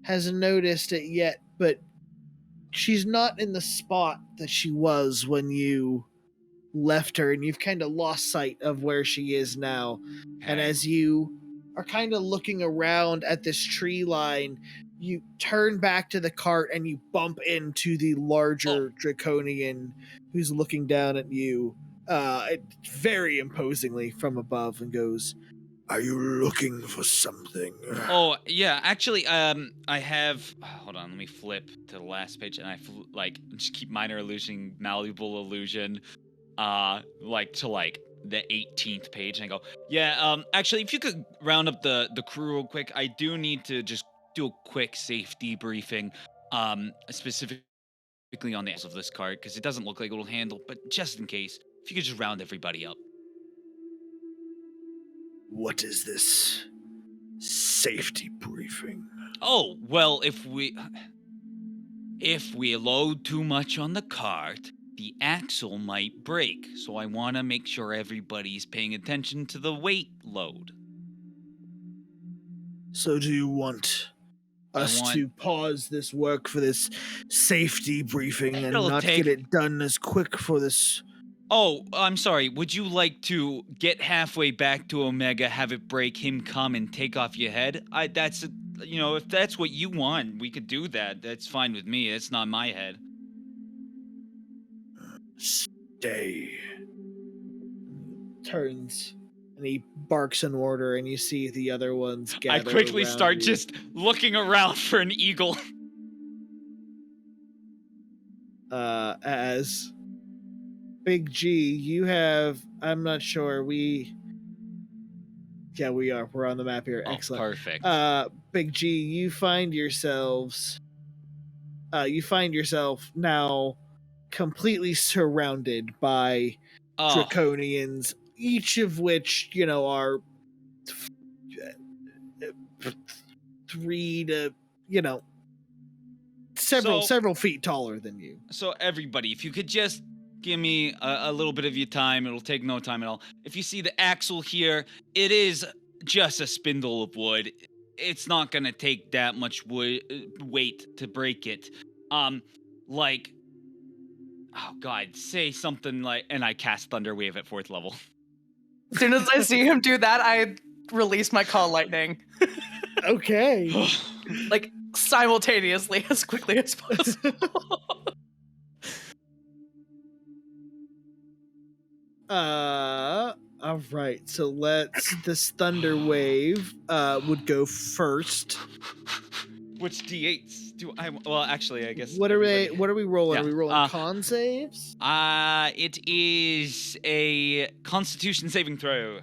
has noticed it yet, but she's not in the spot that she was when you left her, and you've kind of lost sight of where she is now. And Okay. as you are kind of looking around at this tree line, you turn back to the cart and you bump into the larger draconian who's looking down at you very imposingly from above and goes, Are you looking for something? Oh yeah, actually, I have. Hold on, let me flip to the last page, and I just keep minor illusion, malleable illusion, like to the 18th page, and I go, yeah. Actually, if you could round up the crew real quick, I do need to just do a quick safety briefing, specifically on the of this card because it doesn't look like it'll handle, but just in case, if you could just round everybody up. What is this safety briefing? Oh, well, if we load too much on the cart, the axle might break, so I want to make sure everybody's paying attention to the weight load. So do you want us to pause this work for this safety briefing and It'll not take- get it done as quick for this? Oh, I'm sorry. Would you like to get halfway back to Omega, have it break, him come and take off your head? If that's what you want, we could do that. That's fine with me. It's not my head. Stay. turns and he barks an order, and you see the other ones gather. I quickly around start you. just looking around for an eagle. As Big G, you have. I'm not sure. Yeah, we are. We're on the map here. Oh, Excellent. perfect. Big G, you find yourself now completely surrounded by draconians, each of which, are 3 to, several feet taller than you. So everybody, if you could just give me a little bit of your time, it'll take no time at all. If you see the axle here, it is just a spindle of wood. It's not gonna take that much weight to break it. Oh god, say something like, and I cast Thunderwave at 4th level. As soon as I see him do that, I release my Call Lightning. Okay. Simultaneously, as quickly as possible. All right. So this thunder wave would go first. Which D8s do I? Well, actually, I guess. What are we rolling? Yeah, Are we rolling con saves? It is a Constitution saving throw.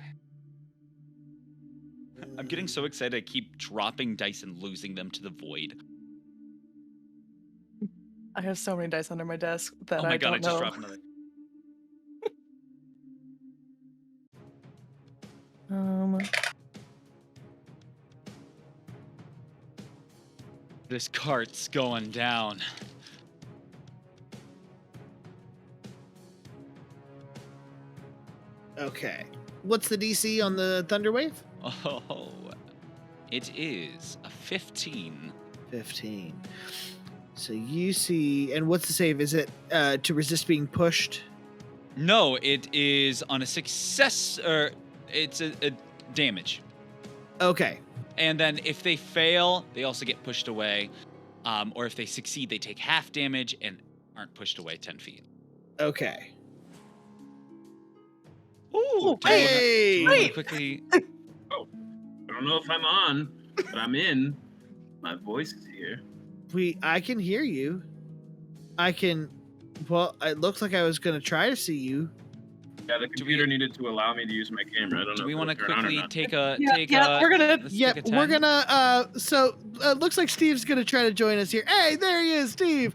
I'm getting so excited I keep dropping dice and losing them to the void. I have so many dice under my desk that Oh my I god, I don't just know. dropped another. This cart's going down. Okay. What's the DC on the thunder wave? Oh, it is a 15. 15. So you see, and what's the save? Is it to resist being pushed? No, it is on a success, or it's a damage. Okay. And then if they fail, they also get pushed away. Or if they succeed, they take half damage and aren't pushed away 10 feet. Okay. Ooh, Hey! do you wanna quickly... Oh, I don't know if I'm on, but I'm in. My voice is here. I can hear you. Well, it looks like I was going to try to see you. Yeah, the computer needed to allow me to use my camera. I don't know. Do we want to turn on or quickly not. take a... We're gonna. let's Yep, take a we're 10? gonna. So looks like Steve's gonna try to join us here. Hey, there he is, Steve.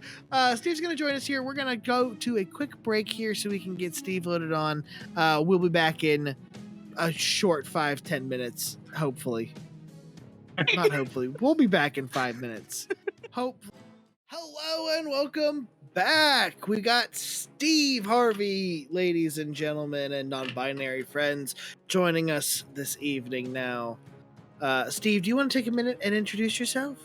Steve's gonna join us here. We're gonna go to a quick break here so we can get Steve loaded on. We'll be back in a short 5-10 minutes, hopefully. Not hopefully. We'll be back in 5 minutes. Hopefully. Hello and welcome back. We got Steve Harvey, ladies and gentlemen, and non-binary friends, joining us this evening now. Steve, do you want to take a minute and introduce yourself?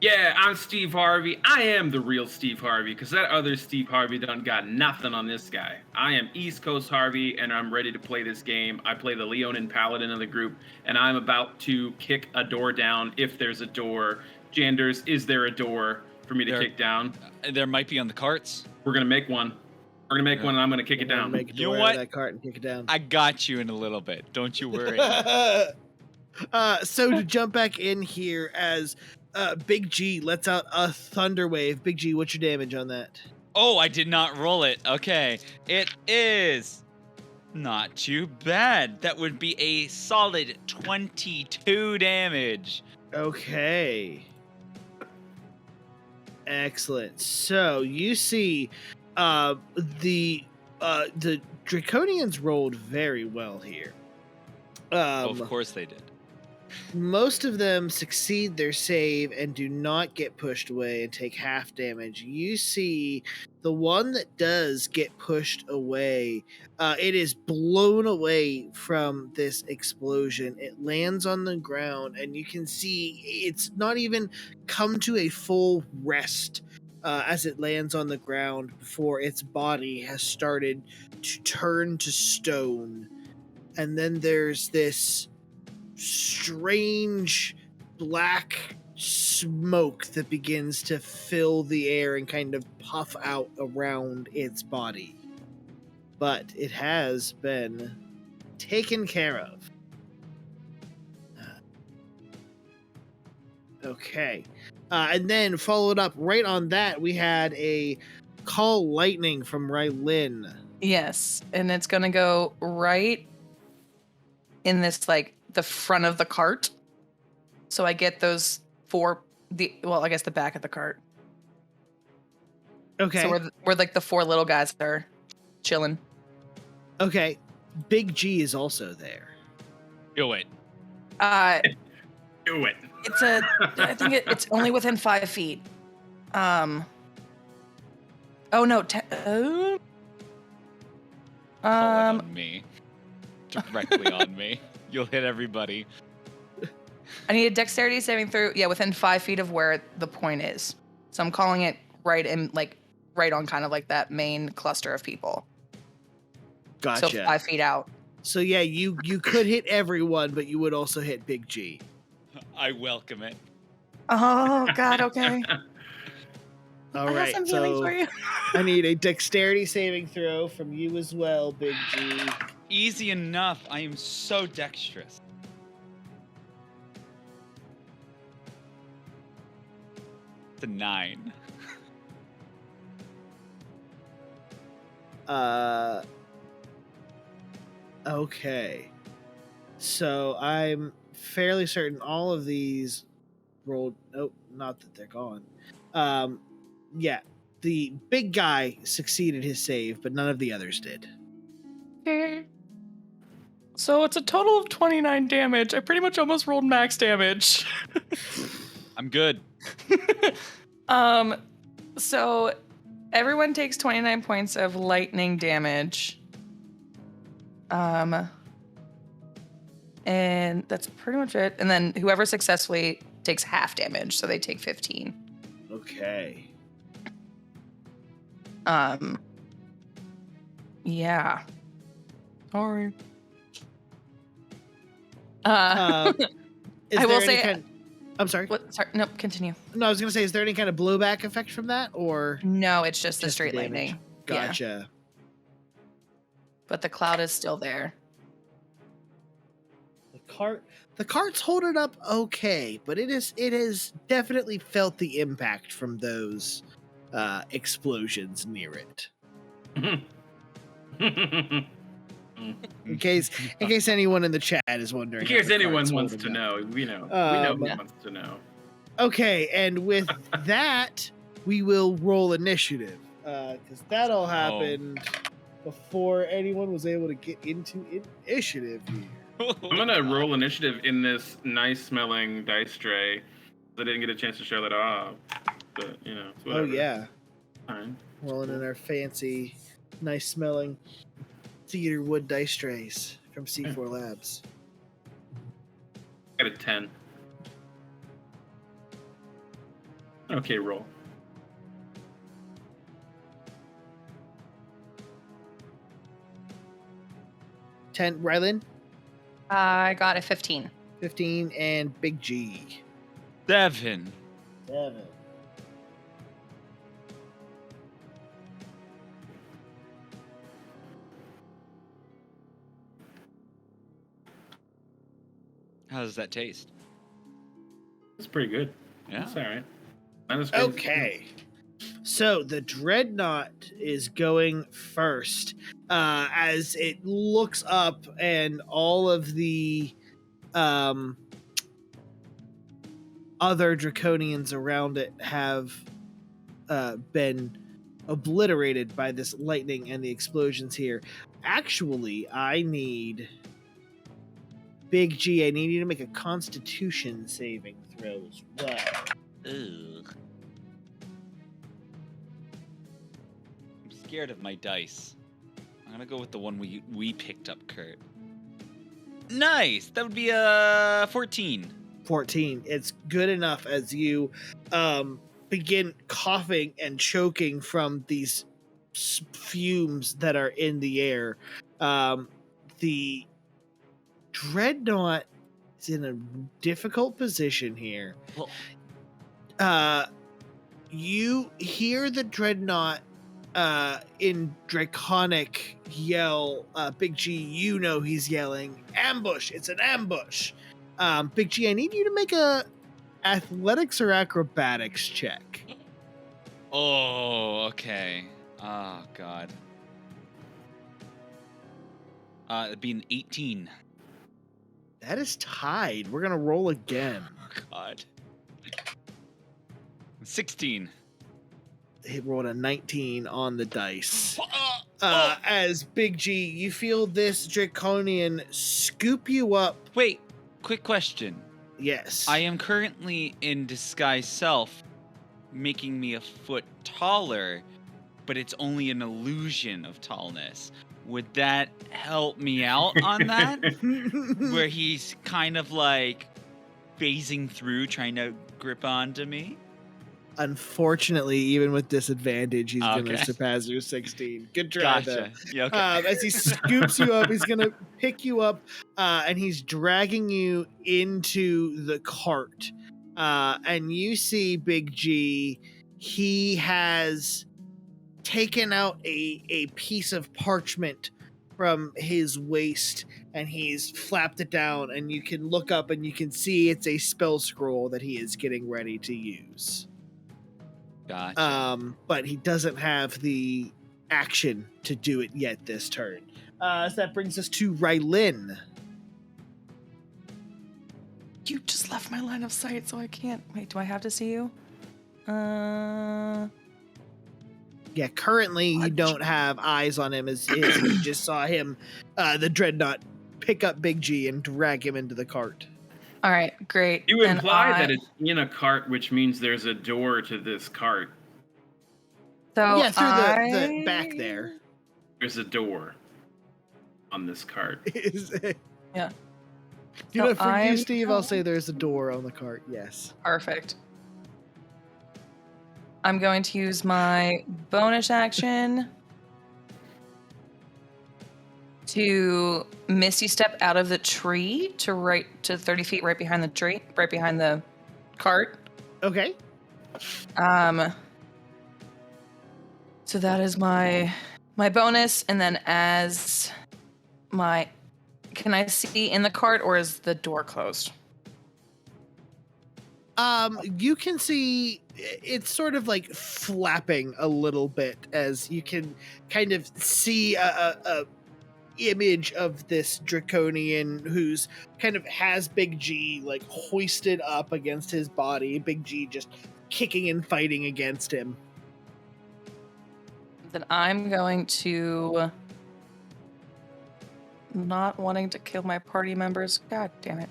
Yeah, I'm Steve Harvey. I am the real Steve Harvey, because that other Steve Harvey done got nothing on this guy. I am East Coast Harvey, and I'm ready to play this game. I play the Leonin Paladin of the group, and I'm about to kick a door down if there's a door. Janders, is there a door for me to kick down? There might be on the carts. We're going to make one. We're going to make one, and I'm going to kick it down. Make a You door know out what? of that cart and kick it down. I got you in a little bit. Don't you worry. So to jump back in here as Big G lets out a thunder wave. Big G, what's your damage on that? Oh, I did not roll it. Okay. It is not too bad. That would be a solid 22 damage. Okay. Excellent. So you see the Draconians rolled very well here. Of course they did. Most of them succeed their save and do not get pushed away and take half damage. You see the one that does get pushed away, it is blown away from this explosion. It lands on the ground, and you can see it's not even come to a full rest as it lands on the ground before its body has started to turn to stone. And then there's this strange black smoke that begins to fill the air and kind of puff out around its body. But it has been taken care of. Okay. And then followed up right on that, we had a call lightning from Rylin. Yes, and it's gonna go right in this, like, the front of the cart. So I get those I guess the back of the cart. Okay. So we're like the four little guys that are chilling. Okay. Big G is also there. Do it. Do it. I think it's only within 5 feet. Oh no. Call it on me. Directly on me. You'll hit everybody. I need a dexterity saving throw. Yeah, within 5 feet of where the point is. So I'm calling it right on kind of like that main cluster of people. Gotcha. So 5 feet out. So yeah, you could hit everyone, but you would also hit Big G. I welcome it. Oh God. Okay. All I right. have some healing for you. I need a dexterity saving throw from you as well, Big G. Easy enough. I am so dexterous. It's a 9. Okay. So I'm fairly certain all of these rolled. Nope, not that they're gone. Yeah, the big guy succeeded his save, but none of the others did. Okay. So it's a total of 29 damage. I pretty much almost rolled max damage. I'm good. So everyone takes 29 points of lightning damage. And that's pretty much it. And then whoever successfully takes half damage, so they take 15. Okay. Yeah. Sorry. Is I there will any say- kind- I'm sorry. What? Sorry, nope. Continue. No, I was gonna say, is there any kind of blowback effect from that, or No, it's just the Just the straight damage. lightning. Yeah, gotcha? but the cloud is still there. The cart's holding up okay, but it has definitely felt the impact from those explosions near it. In case anyone in the chat is wondering. In how case the anyone cart's wants holding to up. know, we know who Yeah. wants to know. Okay, and with that, we will roll initiative because that all happened before anyone was able to get into initiative here. I'm gonna roll initiative in this nice smelling dice tray. I didn't get a chance to show that off, but you know. It's Oh whatever. yeah, Fine. rolling in our fancy, nice smelling cedar wood dice trays from C4 Labs. Got a 10. Okay, roll. Rylin, I got a 15. 15, and Big G. 7. 7. How does that taste? It's pretty good. Yeah. It's all right. Not as good as- Okay. So the dreadnought is going first as it looks up and all of the other draconians around it have been obliterated by this lightning and the explosions here. Actually, I need Big G. I need you to make a Constitution saving throw as well. Ugh. I'm scared of my dice. I'm gonna go with the one we picked up, Kurt. Nice. That would be a 14. 14. It's good enough as you begin coughing and choking from these fumes that are in the air. The dreadnought is in a difficult position here. Well, You hear the dreadnought in draconic yell. Big G, you know he's yelling, ambush! It's an ambush! Big G, I need you to make a athletics or acrobatics check. oh, okay. Oh, God. It'd be an 18. That is tied. We're gonna roll again. Oh, God. 16. He rolled a 19 on the dice. Oh. As Big G, you feel this draconian scoop you up. Wait, quick question. Yes. I am currently in disguise self, making me a foot taller, but it's only an illusion of tallness. Would that help me out on that? Where he's kind of like phasing through, trying to grip onto me? Unfortunately, even with disadvantage, he's Okay. gonna surpass your 16. Good try, Gotcha. though. Yeah, okay. As he scoops you up, he's gonna pick you up, and he's dragging you into the cart. And you see Big G. He has taken out a piece of parchment from his waist, and he's flapped it down. And you can look up, and you can see it's a spell scroll that he is getting ready to use. Gotcha. But he doesn't have the action to do it yet this turn. So that brings us to Rylin. You just left my line of sight, so I can't. Wait, do I have to see you? Yeah, currently you don't have eyes on him as you just saw him, the dreadnought, pick up Big G and drag him into the cart. All right, great. You Then imply that it's in a cart, which means there's a door to this cart. So Yeah, through the back there. There's a door on this cart. Yeah. You know, So for you, I'm- Steve, I'll say there's a door on the cart. Yes. Perfect. I'm going to use my bonus action to Misty Step out of the tree to 30 feet right behind the tree, right behind the cart. Okay. So that is my bonus, and then as my, can I see in the cart or is the door closed? You can see it's sort of like flapping a little bit as you can kind of see a image of this draconian who's kind of has Big G like hoisted up against his body. Big G just kicking and fighting against him. Then I'm going to, not wanting to kill my party members. God damn it.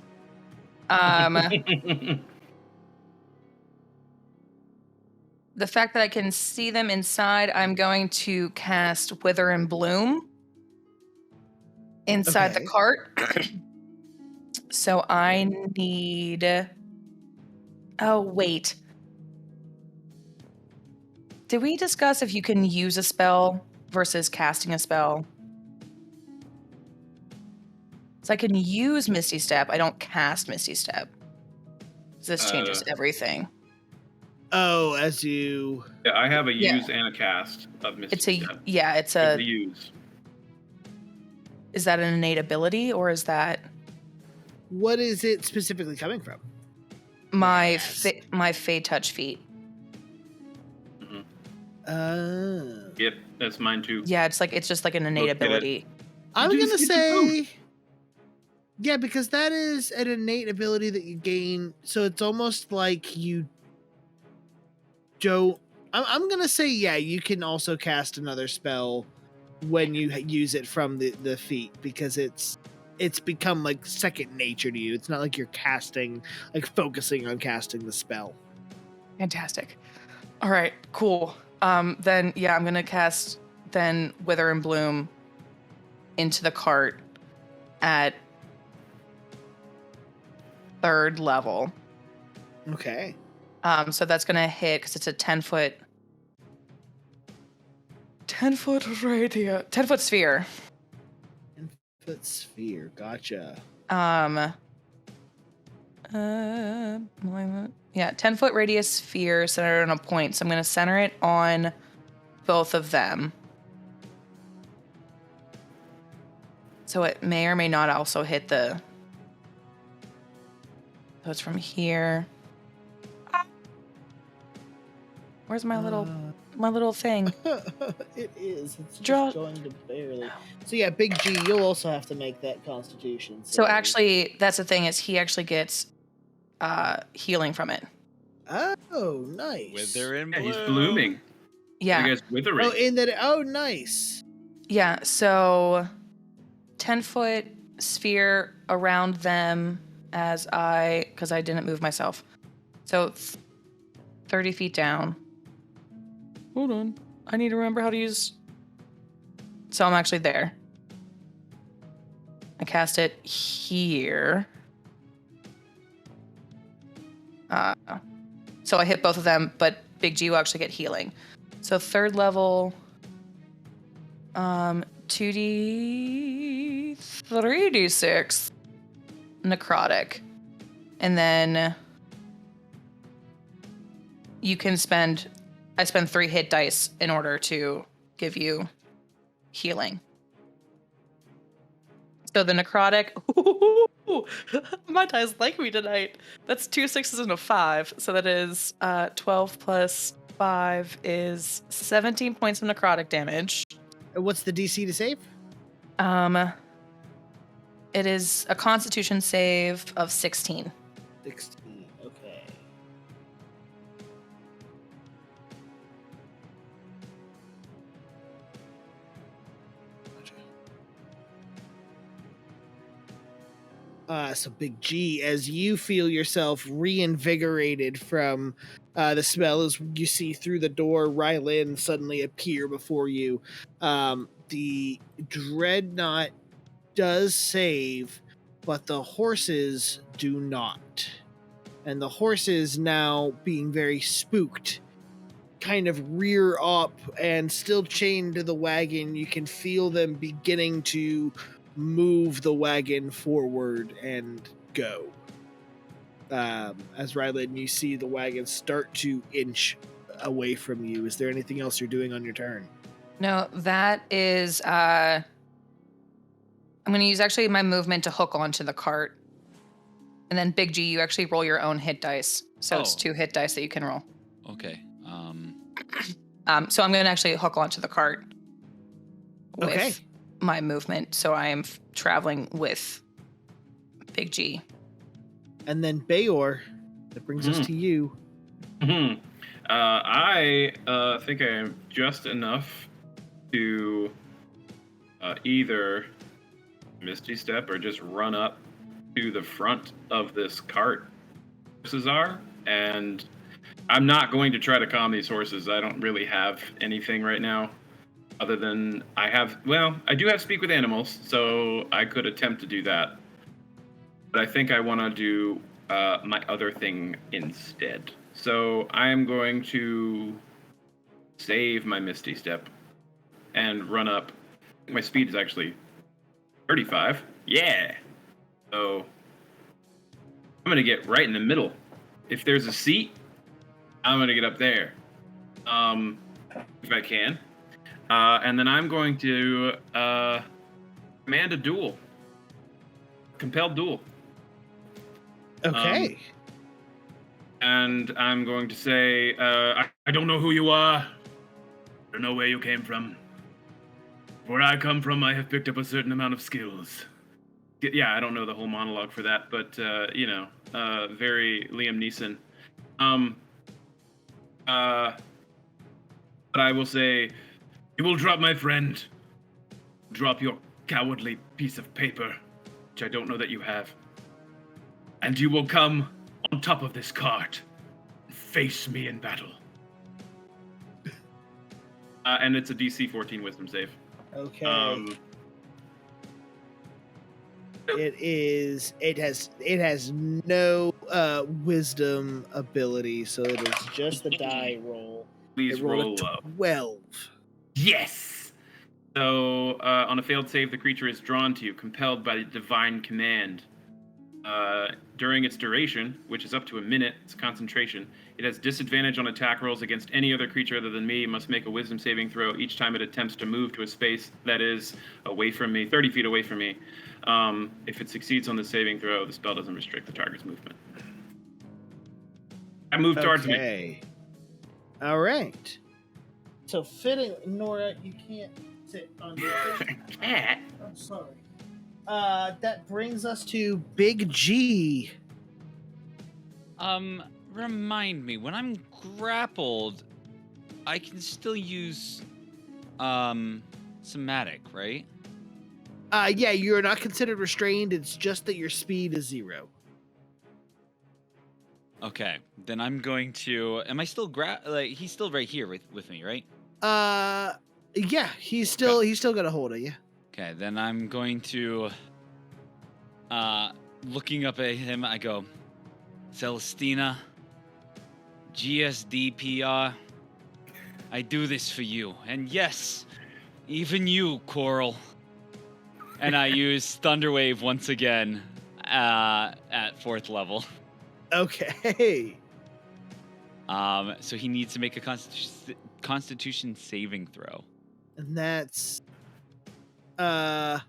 The fact that I can see them inside, I'm going to cast Wither and Bloom inside the cart. So I need... Oh, wait. Did we discuss if you can use a spell versus casting a spell? So I can use Misty Step. I don't cast Misty Step. This changes everything. Oh, as you... Yeah, I have a use and a cast of Misty Step. It's a use. Is that an innate ability or is that... What is it specifically coming from? My Fey Touch feat. Yep, that's mine too. Yeah, it's just like an innate ability. I'm gonna say... Yeah, because that is an innate ability that you gain, so it's almost like you don't... I'm gonna say, yeah, you can also cast another spell when you use it from the feat, because it's become like second nature to you. It's not like you're casting, like focusing on casting the spell. Fantastic. All right, cool. Then yeah, I'm gonna cast then Wither and Bloom into the cart at 3rd level. Okay. So that's gonna hit because it's a 10-foot sphere. 10-foot sphere. Gotcha. 10-foot radius sphere centered on a point. So I'm gonna center it on both of them. So it may or may not also hit the... So it's from here. Where's my little thing? It is. It's Draw. just going to barely. So yeah, Big G, you'll also have to make that Constitution. So actually, that's the thing, is he actually gets healing from it. Oh, nice. Wither and Yeah, Bloom. he's blooming. Yeah. You guys withering. Oh, in that. Oh, nice. Yeah. So 10-foot sphere around them because I didn't move myself. So 30 feet down. Hold on. I need to remember how to use... So I'm actually there. I cast it here. So I hit both of them, but Big G will actually get healing. So 3rd level, 2d, 3d6 necrotic. And then you can I spend 3 hit dice in order to give you healing. So the necrotic, my dice like me tonight. That's 2 6s and a 5. So that is 12 plus 5 is 17 points of necrotic damage. What's the DC to save? It is a Constitution save of 16. 16. Okay. So Big G, as you feel yourself reinvigorated from the spell, as you see through the door Rylin suddenly appear before you. The Dreadnought does save, but the horses do not. And the horses, now being very spooked, kind of rear up and still chained to the wagon, you can feel them beginning to move the wagon forward and go. As Rylin, you see the wagon start to inch away from you. Is there anything else you're doing on your turn? No, that is. I'm going to use actually my movement to hook onto the cart. And then Big G, you actually roll your own hit dice. So it's 2 hit dice that you can roll. Okay. So I'm going to actually hook onto the cart with my movement. So I am traveling with Big G. And then Bayor, that brings us to you. I think I am just enough to either Misty Step or just run up to the front of this cart. Horses are, and I'm not going to try to calm these horses. I don't really have anything right now other than I do have Speak with Animals, so I could attempt to do that. But I think I want to do my other thing instead. So I am going to save my Misty Step and run up. My speed is actually 35. Yeah. So I'm going to get right in the middle. If there's a seat, I'm going to get up there. If I can. And then I'm going to command a duel. Compelled duel. Okay. And I'm going to say, I don't know who you are. I don't know where you came from. Where I come from, I have picked up a certain amount of skills. Yeah, I don't know the whole monologue for that, but, very Liam Neeson. But I will say, you will drop my friend. Drop your cowardly piece of paper, which I don't know that you have. And you will come on top of this cart and face me in battle. And it's a DC 14 wisdom save. Okay. It has no wisdom ability, so it is just the die roll. Please roll a 12. Yes! So, on a failed save, the creature is drawn to you, compelled by the divine command. During its duration, which is up to a minute, its concentration, it has disadvantage on attack rolls against any other creature other than me. It must make a wisdom saving throw each time it attempts to move to a space that is away from me, 30 feet away from me. If it succeeds on the saving throw, the spell doesn't restrict the target's movement. I move towards me. All right. So fitting, Nora, you can't sit on your cat. I'm sorry. That brings us to Big G. Remind me, when I'm grappled, I can still use somatic, right? Yeah, you're not considered restrained. It's just that your speed is 0. Okay, then I'm going to. Am I still he's still right here with me, right? Yeah, he's still got a hold of you. Okay, then I'm going to. Looking up at him, I go, Celestina, GSDPR, I do this for you, and yes, even you, Coral. And I use Thunderwave once again at 4th level. Okay. So he needs to make a Constitution saving throw. And that's okay,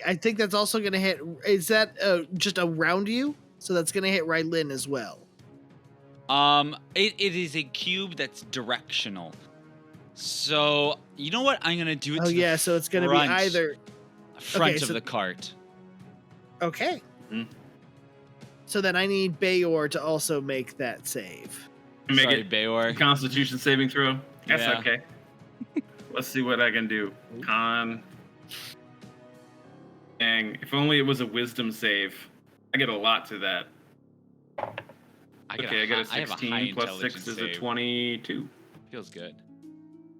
I think that's also going to hit. Is that just around you? So that's going to hit Rylin as well. It is a cube that's directional. So, you know what? I'm going to do it to so it's going to be either front of the cart. Okay. Mm-hmm. So then I need Bayor to also make that save. Make it Bayor. Constitution saving throw. That's Yeah. okay. Let's see what I can do. Dang, if only it was a wisdom save. I get a lot to that. I got a 16 plus 6 is a 22. Feels good.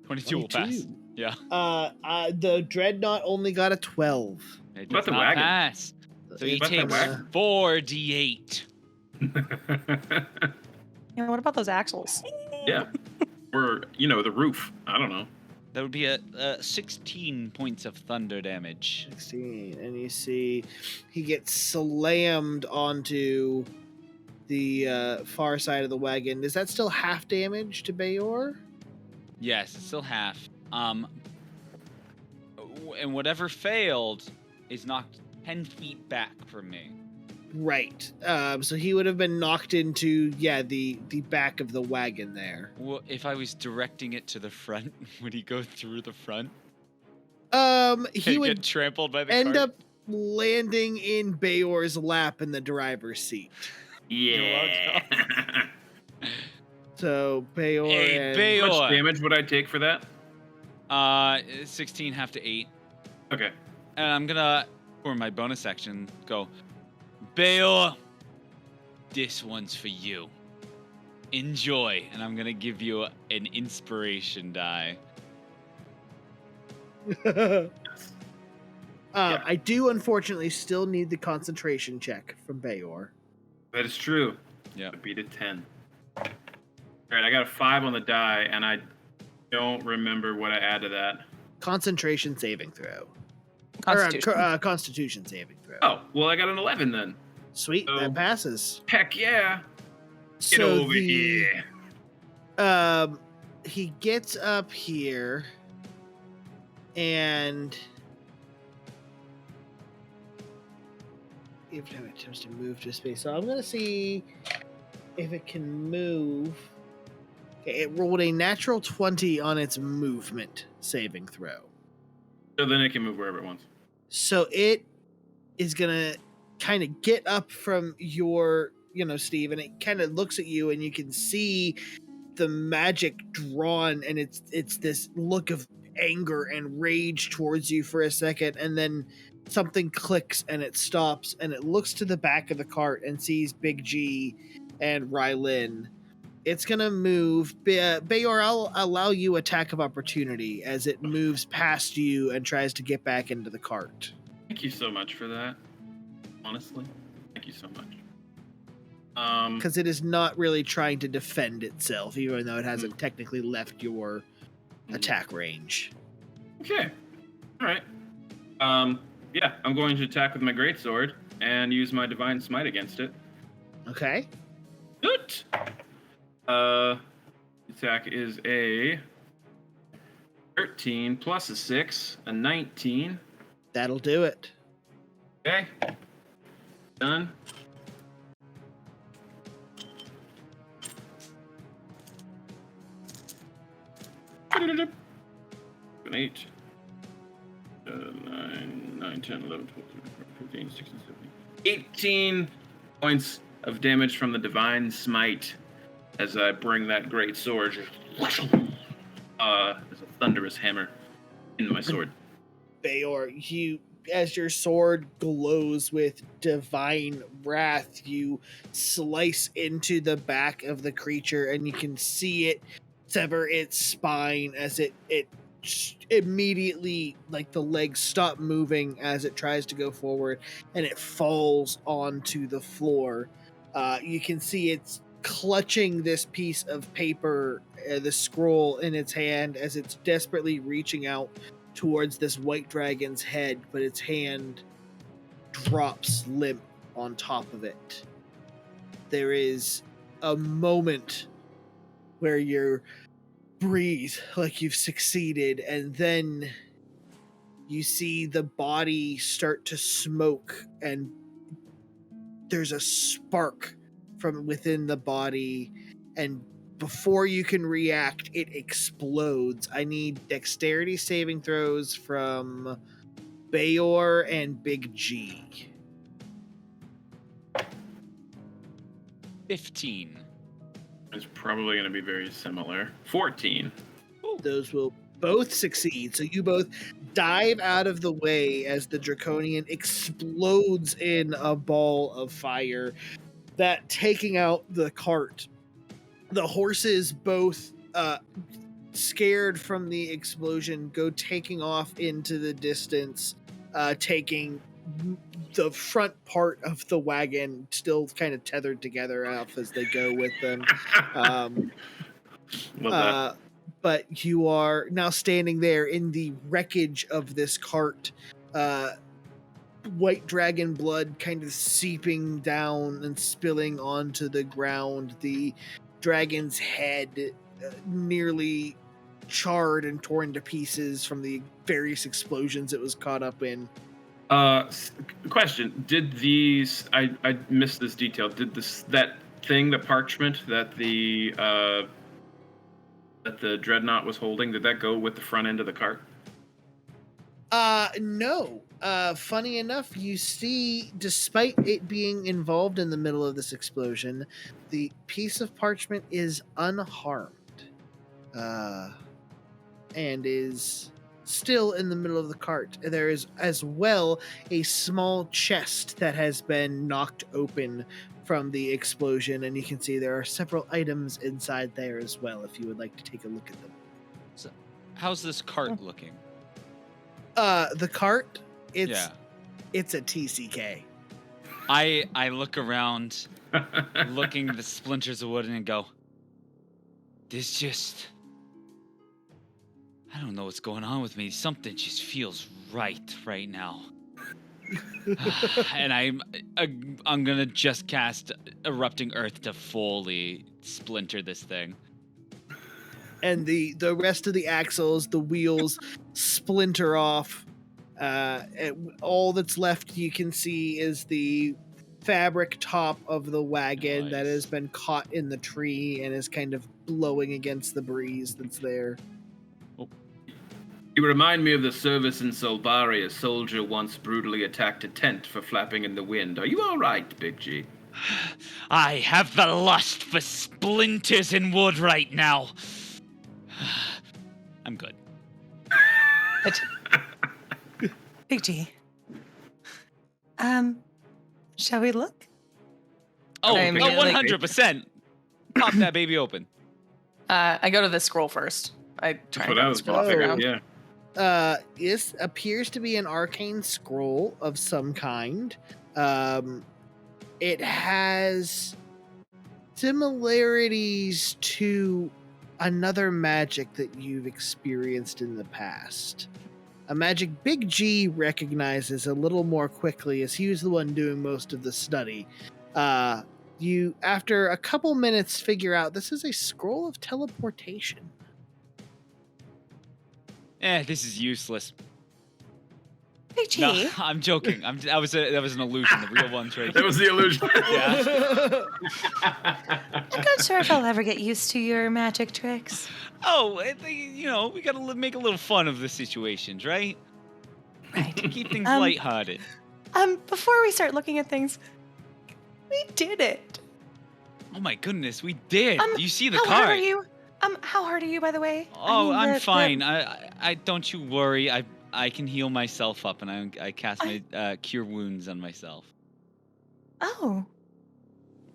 22 will pass. Yeah. The Dreadnought only got a 12. It What does the not wagon? pass. So he What the takes wagon? 4d8 Yeah, what about those axles? Yeah. Or, the roof. I don't know. That would be 16 points of thunder damage. 16, and you see he gets slammed onto the far side of the wagon. Is that still half damage to Bayor? Yes, it's still half. And whatever failed is knocked 10 feet back from me. Right. So he would have been knocked into, the back of the wagon there. Well, if I was directing it to the front, would he go through the front? He And would get trampled by the end cart? up landing in Bayor's lap in the driver's seat. Yeah. So Bayor Hey, and How much Bayor. damage would I take for that? 16 half to 8. Okay. And I'm gonna, for my bonus action, go, Bayor, this one's for you. Enjoy. And I'm gonna give you an inspiration die. I do unfortunately still need the concentration check from Bayor. That is true. Yep. I beat a 10. All right, I got a 5 on the die, and I don't remember what I add to that. Concentration saving throw. Constitution. Or, Constitution saving throw. Oh, well, I got an 11 then. Sweet, Oh. that passes. Heck yeah. Get So over here. he gets up here and every time it attempts to move to space. So I'm gonna see if it can move. Okay, it rolled a natural 20 on its movement saving throw. So then it can move wherever it wants. So it is gonna kind of get up from your, Steve, and it kind of looks at you, and you can see the magic drawn, and it's this look of anger and rage towards you for a second, and then something clicks and it stops, and it looks to the back of the cart and sees Big G and Rylin. It's gonna move. Bayor, I'll allow you attack of opportunity as it moves past you and tries to get back into the cart. Thank you so much for that. Honestly, thank you so much. Because it is not really trying to defend itself, even though it hasn't technically left your attack range. Okay. All right. Yeah, I'm going to attack with my greatsword and use my divine smite against it. Okay. Good. Attack is a 13 plus a 6, a 19. That'll do it. Okay. Done. An 8. 9, 10, 11, 12, 13, 16, 17. 18 points of damage from the divine smite as I bring that great sword as a thunderous hammer in my sword. Bayor, as your sword glows with divine wrath, you slice into the back of the creature, and you can see it sever its spine as it immediately, like, the legs stop moving as it tries to go forward, and it falls onto the floor. You can see it's clutching this piece of paper, the scroll in its hand, as it's desperately reaching out towards this white dragon's head, but its hand drops limp on top of it. There is a moment where you breathe like you've succeeded, and then you see the body start to smoke, and there's a spark from within the body, and before you can react, it explodes. I need dexterity saving throws from Bayor and Big G. 15. It's probably going to be very similar. 14. Those will both succeed. So you both dive out of the way as the Draconian explodes in a ball of fire, that taking out the cart. The horses, both scared from the explosion, go taking off into the distance, taking the front part of the wagon still kind of tethered together off as they go with them. Love that. But you are now standing there in the wreckage of this cart. White dragon blood kind of seeping down and spilling onto the ground. The dragon's head nearly charred and torn to pieces from the various explosions it was caught up in. Question: did these? I missed this detail. Did that parchment that the dreadnought was holding? Did that go with the front end of the cart? No. Funny enough, you see, despite it being involved in the middle of this explosion, the piece of parchment is unharmed. And is still in the middle of the cart. There is as well a small chest that has been knocked open from the explosion, and you can see there are several items inside there as well if you would like to take a look at them. So, how's this cart looking? The cart, it's a TCK. I look around, looking at the splinters of wood, and go, "This just, I don't know what's going on with me. Something just feels right now." And I'm gonna just cast Erupting Earth to fully splinter this thing. And the rest of the axles, the wheels splinter off. All that's left you can see is the fabric top of the wagon that has been caught in the tree and is kind of blowing against the breeze that's there. You remind me of the service in Solbari. A soldier once brutally attacked a tent for flapping in the wind. Are you all right, Big G? I have the lust for splinters in wood right now. I'm good. Big G. Shall we look? Oh, 100%. Pop that baby open. I go to the scroll first. I try That's what I was going to figure. Yeah. This appears to be an arcane scroll of some kind. It has similarities to another magic that you've experienced in the past. A magic Big G recognizes a little more quickly, as he was the one doing most of the study. You, after a couple minutes, figure out this is a scroll of teleportation. This is useless. Big G. No, I'm joking. That was an illusion. The real one's right That was the illusion. Yeah. I'm not sure if I'll ever get used to your magic tricks. Oh, we gotta make a little fun of the situations, right? Right. Keep things lighthearted. Before we start looking at things, we did it. Oh my goodness, we did. You see the how card. Hard are you? How hard are you, by the way? Oh, I'm fine. I don't you worry. I can heal myself up, and I cast my cure wounds on myself. Oh.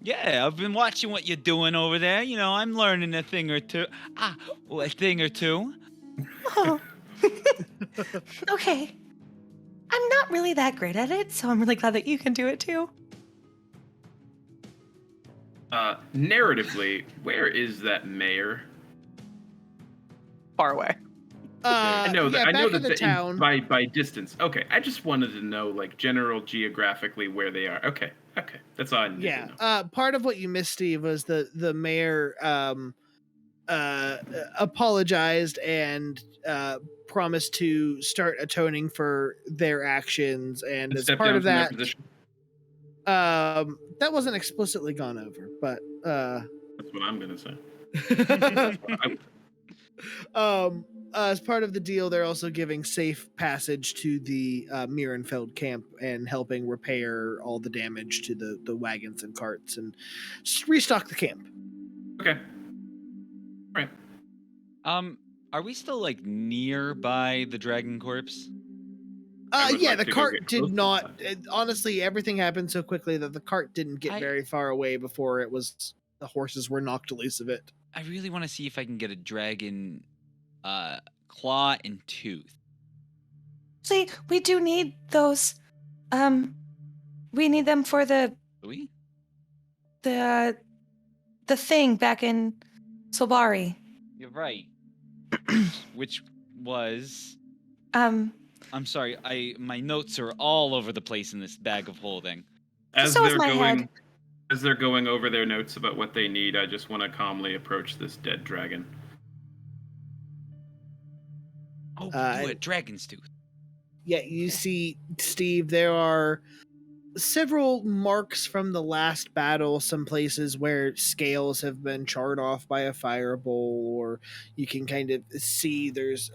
Yeah, I've been watching what you're doing over there. I'm learning a thing or two. A thing or two. Oh. Okay. I'm not really that great at it, so I'm really glad that you can do it too. Narratively, where is that mayor? Far away. I know that. I know that the town. By distance. Okay, I just wanted to know, like, general geographically where they are. Okay, that's all I need to know. Part of what you missed, Steve, was the mayor apologized and promised to start atoning for their actions, and as part of that, that wasn't explicitly gone over, but that's what I'm gonna say. As part of the deal, they're also giving safe passage to the Mierenfeld camp and helping repair all the damage to the wagons and carts and restock the camp. Okay. Right. Are we still nearby the dragon corpse? The cart did not. Honestly, everything happened so quickly that the cart didn't get very far away before the horses were knocked loose of it. I really want to see if I can get a dragon claw and tooth. See, we do need those We need them for the We? thing back in Solbari. You're right. Which was. Um, I'm sorry. My notes are all over the place in this bag of holding. As so is they're my going, head. as they're going over their notes about what they need, I just want to calmly approach this dead dragon. Oh, Uh, you had dragon's tooth. Yeah, you see, Steve, there are several marks from the last battle, some places where scales have been charred off by a firebolt, or you can kind of see there's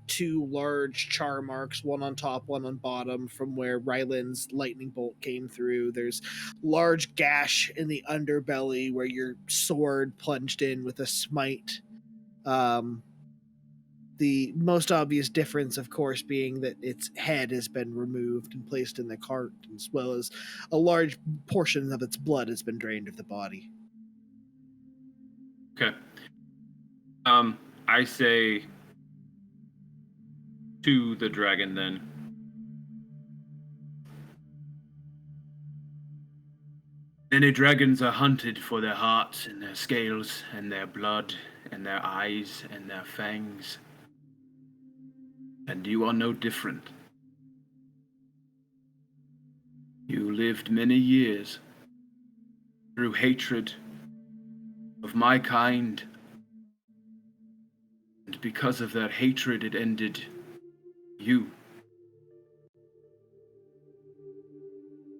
two large char marks, one on top, one on bottom, from where Rylin's lightning bolt came through. There's large gash in the underbelly where your sword plunged in with a smite. The most obvious difference, of course, being that its head has been removed and placed in the cart, as well as a large portion of its blood has been drained of the body. Okay. I say to the dragon then. Many dragons are hunted for their hearts and their scales and their blood and their eyes and their fangs. And you are no different. You lived many years through hatred of my kind, and because of that hatred it ended you.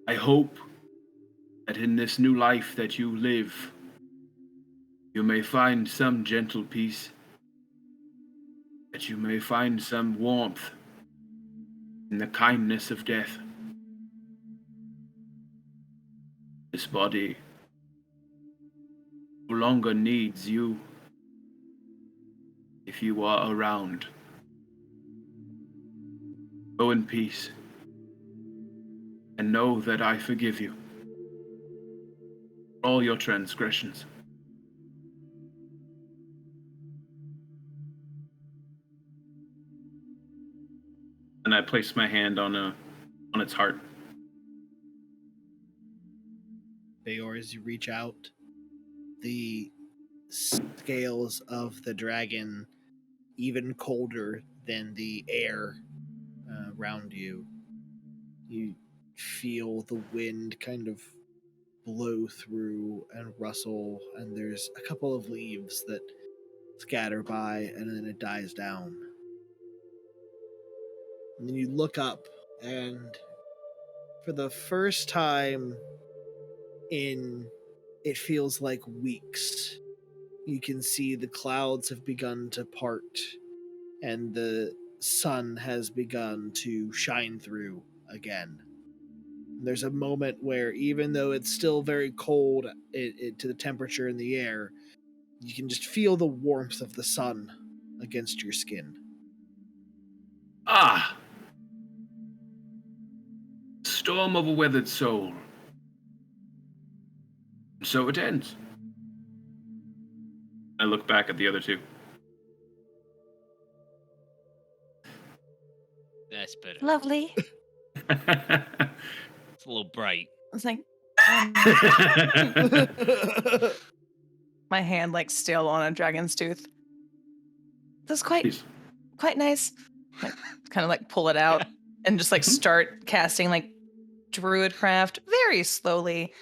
I hope that in this new life that you live, you may find some gentle peace, that you may find some warmth in the kindness of death. This body no longer needs you if you are around. Go in peace, and know that I forgive you for all your transgressions. And I place my hand on its heart. Bayor, as you reach out, the scales of the dragon, even colder than the air around you, you feel the wind kind of blow through and rustle, and there's a couple of leaves that scatter by, and then it dies down. And then you look up, and for the first time in, it feels like weeks, you can see the clouds have begun to part, and the sun has begun to shine through again. There's a moment where, even though it's still very cold to the temperature in the air, you can just feel the warmth of the sun against your skin. Ah! Storm of a weathered soul. So it ends. I look back at the other two. That's better. Lovely. It's a little bright. It's like My hand like still on a dragon's tooth. that's quite Please. nice. Like kind of like pull it out and just like start casting like druidcraft very slowly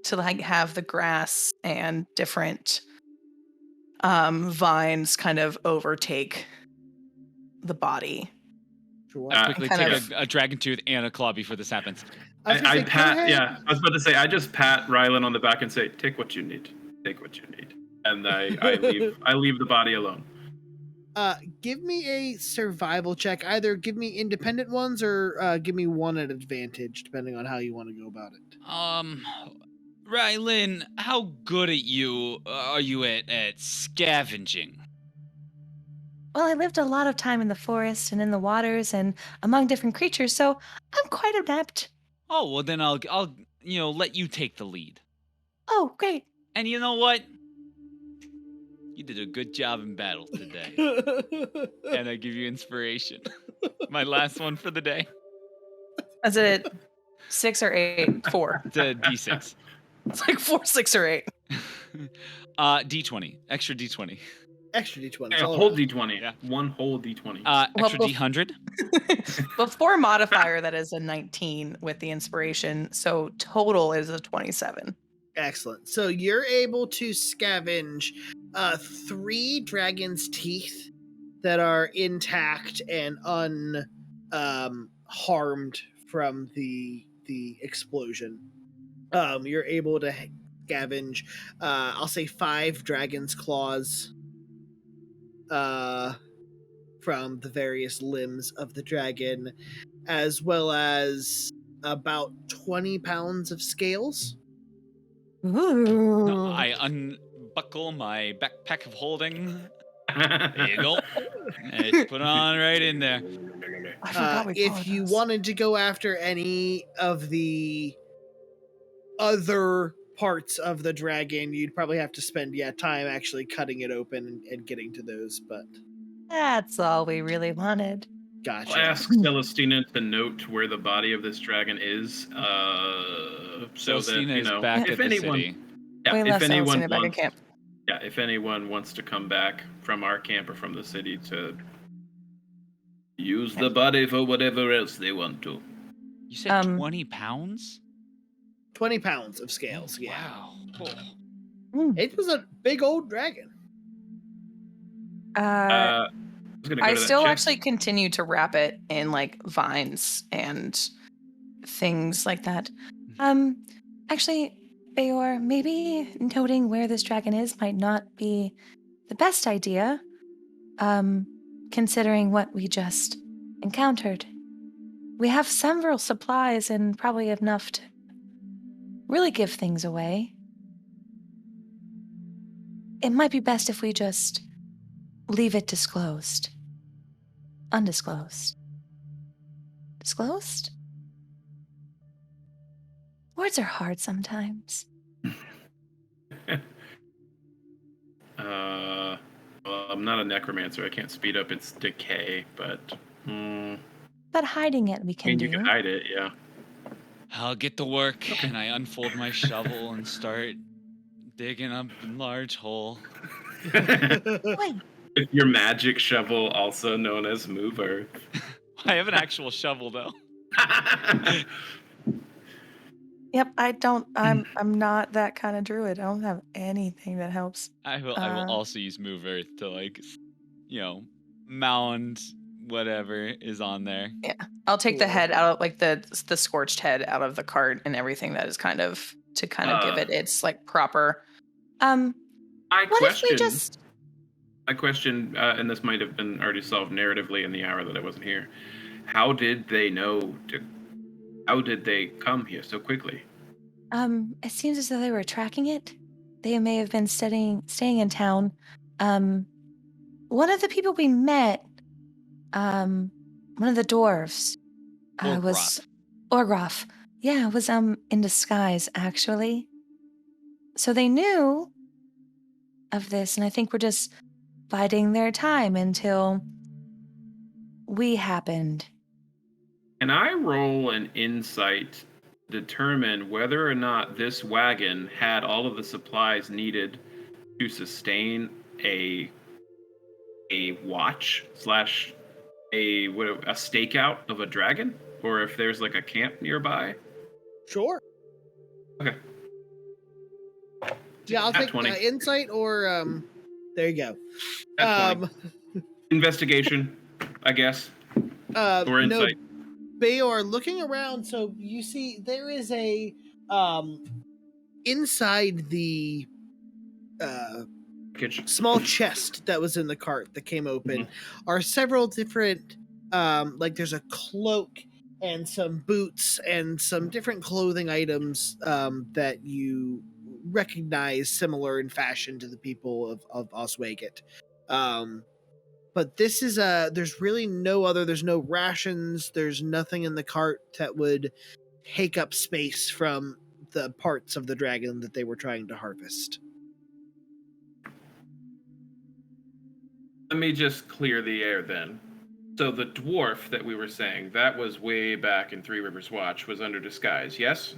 to like have the grass and different vines kind of overtake the body. Sure. Quickly kind take of- a dragon tooth and a claw before this happens. I pat, yeah, I was about to say, I just pat Rylin on the back and say, take what you need. Take what you need. And I leave the body alone. Give me a survival check. Either give me independent ones or give me one at advantage, depending on how you want to go about it. Rylin, how good are you at scavenging? Well, I lived a lot of time in the forest and in the waters and among different creatures, so I'm quite adept. Oh, well then I'll let you take the lead. Oh, great. And you know what? You did a good job in battle today. And I give you inspiration. My last one for the day. As it 6 or 8? 4. It's a D6. It's like 4, 6, or 8. D20. Extra D20. Extra d20. A all whole around. D20. Yeah. One whole D20. Extra Well, D100. Before modifier, that is a 19 with the inspiration. So total is a 27. Excellent. So you're able to scavenge 3 dragon's teeth that are intact and harmed from the explosion. You're able to scavenge, I'll say 5 dragon's claws from the various limbs of the dragon, as well as about 20 pounds of scales. Ooh. No, I unbuckle my backpack of holding. There you go. It's put on right in there. I forgot we If you those. wanted to go after any of the other parts of the dragon, you'd probably have to spend time actually cutting it open and getting to those, but That's all we really wanted. gotcha. I'll ask Celestina to note where the body of this dragon is, so that, Celestina you is know, back if at the anyone, city. yeah, We if left anyone Celestina back in wants, camp. yeah, if anyone wants to come back from our camp or from the city to use the body for whatever else they want to. You said 20 pounds? 20 pounds of scales, Oh, yeah. wow. Cool. It was a big old dragon. I was gonna go I to that still chest. actually continue to wrap it in like vines and things like that. Actually, Bayor, maybe noting where this dragon is might not be the best idea, considering what we just encountered. We have several supplies and probably enough to really give things away. It might be best if we just leave it disclosed. Undisclosed. Disclosed? Words are hard sometimes. Well, I'm not a necromancer. I can't speed up its decay, but But hiding it we I can mean, do. you can hide it, yeah. I'll get to work, and I unfold my shovel and start digging up a large hole. Wait, Your magic shovel, also known as mover. I have an actual shovel, though. yep, I'm not that kind of druid. I don't have anything that helps. I will also use Move Earth to, like, mound whatever is on there. Yeah, I'll take the head out of like the scorched head out of the cart and everything that is kind of to give it its like proper. I What if we question, just and this might have been already solved narratively in the hour that I wasn't here. How did they how did they come here so quickly? It seems as though they were tracking it. They may have been staying in town. One of the people we met, one of the dwarves, was Orgroff. Yeah, was in disguise actually. So they knew of this, and I think we're just biding their time until we happened. Can I roll an insight to determine whether or not this wagon had all of the supplies needed to sustain a watch / a stakeout of a dragon, or if there's like a camp nearby? Sure. Okay. Yeah, I'll Nat take 20. insight or there you go. Nat 20. Investigation, I guess. Or insight. No, Bayor, looking around, so you see there is a inside the small chest that was in the cart that came open are several different like there's a cloak and some boots and some different clothing items that you recognize similar in fashion to the people of Oswegate. But this is there's really there's no rations, there's nothing in the cart that would take up space from the parts of the dragon that they were trying to harvest. Let me just clear the air then. So the dwarf that we were saying, that was way back in Three Rivers Watch, was under disguise, yes?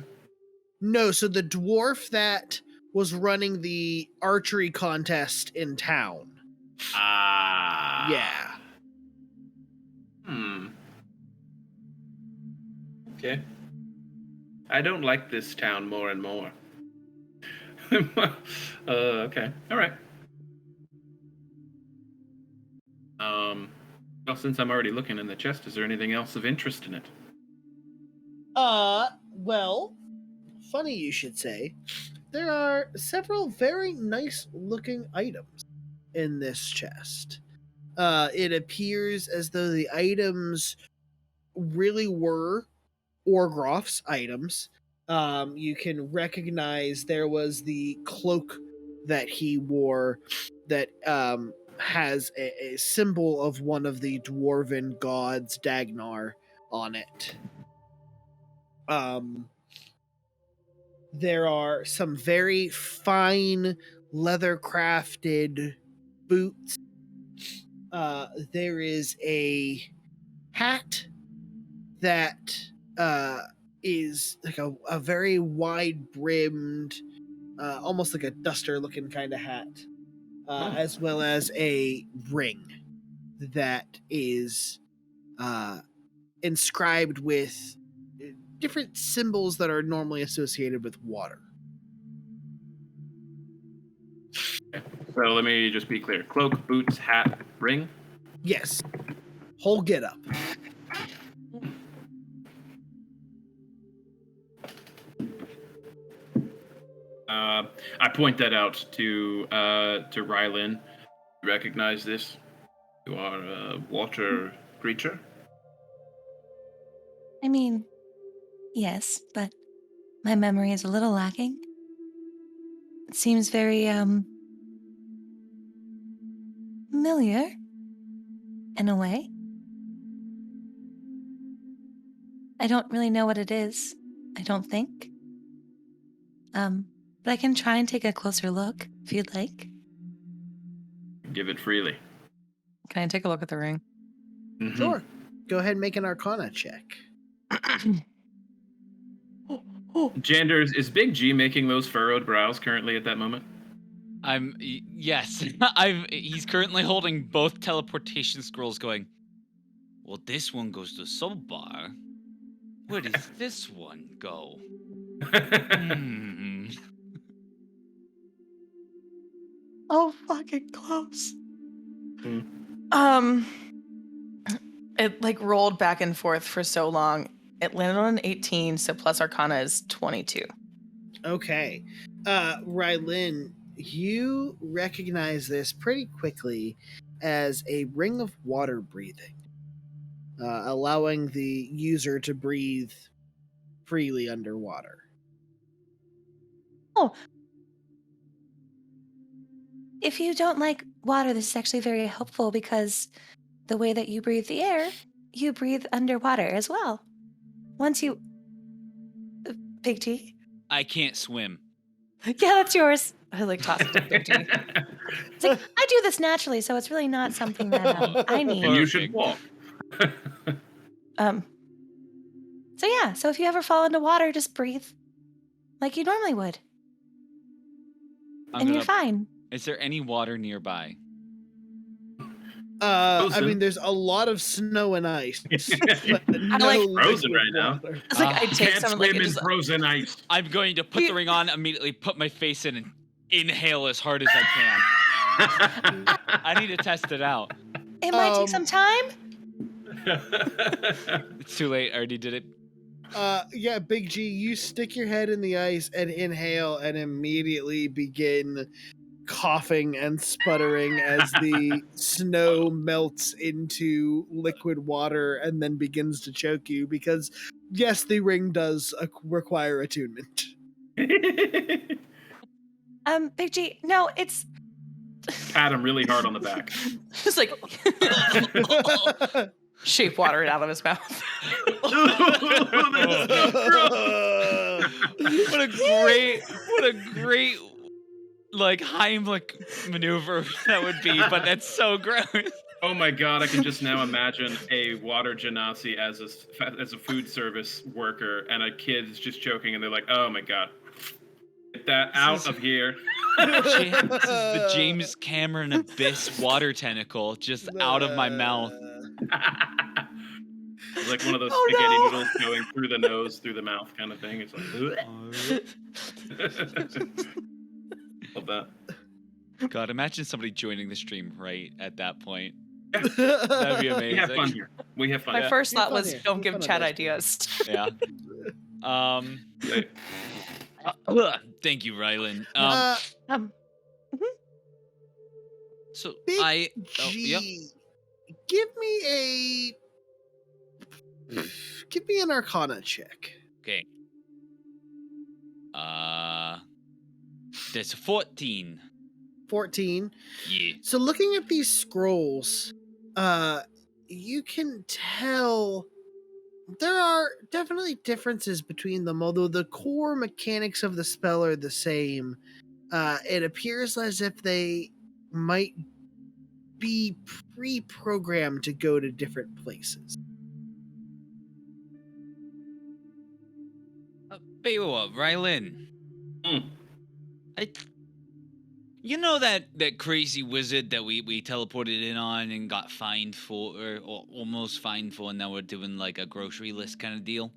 No, so the dwarf that was running the archery contest in town. Ah. Yeah. Okay. I don't like this town more and more. Okay. All right. Well, since I'm already looking in the chest, is there anything else of interest in it? Well, funny you should say. There are several very nice looking items in this chest. It appears as though the items really were Orgroff's items. You can recognize there was the cloak that he wore that has a symbol of one of the dwarven gods, Dagnar, on it. There are some very fine leather crafted boots. There is a hat that is like a very wide brimmed, almost like a duster looking kind of hat, as well as a ring that is inscribed with different symbols that are normally associated with water. So let me just be clear. Cloak, boots, hat, ring? Yes. Whole get up. I point that out to Rylin. You recognize this? You are a water creature? I mean, yes, but my memory is a little lacking. It seems very, familiar, in a way. I don't really know what it is, I don't think. But I can try and take a closer look, if you'd like. Give it freely. Can I take a look at the ring? Mhm. Sure. Go ahead and make an Arcana check. Janders, is Big G making those furrowed brows currently at that moment? Yes. He's currently holding both teleportation scrolls going, well, this one goes to Soulbar. Where does this one go? Oh, fucking close. It like rolled back and forth for so long. It landed on an 18, so plus Arcana is 22. Okay. Rylin, you recognize this pretty quickly as a ring of water breathing, allowing the user to breathe freely underwater. Oh. If you don't like water, this is actually very helpful because the way that you breathe the air, you breathe underwater as well. Once you... Big T? I can't swim. Yeah, that's yours. I like toss it to Big T. It's like, I do this naturally, so it's really not something that I need. And you should walk. So yeah, so if you ever fall into water, just breathe like you normally would. You're fine. Is there any water nearby? I mean, there's a lot of snow and ice. But no like frozen liquid right now. water. It's like I take Can't some swim like in frozen ice. I'm going to put the ring on, immediately put my face in, and inhale as hard as I can. I need to test it out. It might take some time. It's too late. I already did it. Yeah, Big G, you stick your head in the ice and inhale and immediately begin coughing and sputtering as the snow melts into liquid water and then begins to choke you because, yes, the ring does require attunement. Big G, no, it's... Pat him really hard on the back. Just like... shape water it out of his mouth. What a great like Heimlich maneuver that would be, but that's so gross. Oh my god, I can just now imagine a water genasi as a food service worker, and a kid is just choking, and they're like, "Oh my god, get that out of here!" This is the James Cameron Abyss water tentacle just out of my mouth. It's like one of those Oh, spaghetti no. noodles going through the nose, through the mouth, kind of thing. It's like, love that. God, imagine somebody joining the stream right at that point. Yeah. That'd be We have fun amazing. here. We have fun. My Yeah. first You're thought was, funny. don't You're give funny, chat Dustin. ideas. Yeah. Thank you, Rylin. Um, So Big I. G. Yep. Give me an Arcana check. Okay. There's 14. 14. Yeah. So looking at these scrolls, you can tell there are definitely differences between them, although the core mechanics of the spell are the same. It appears as if they might be pre-programmed to go to different places. But what, Rylin? Mm. You know that crazy wizard that we teleported in on and got fined for, or almost fined for, and now we're doing like a grocery list kind of deal?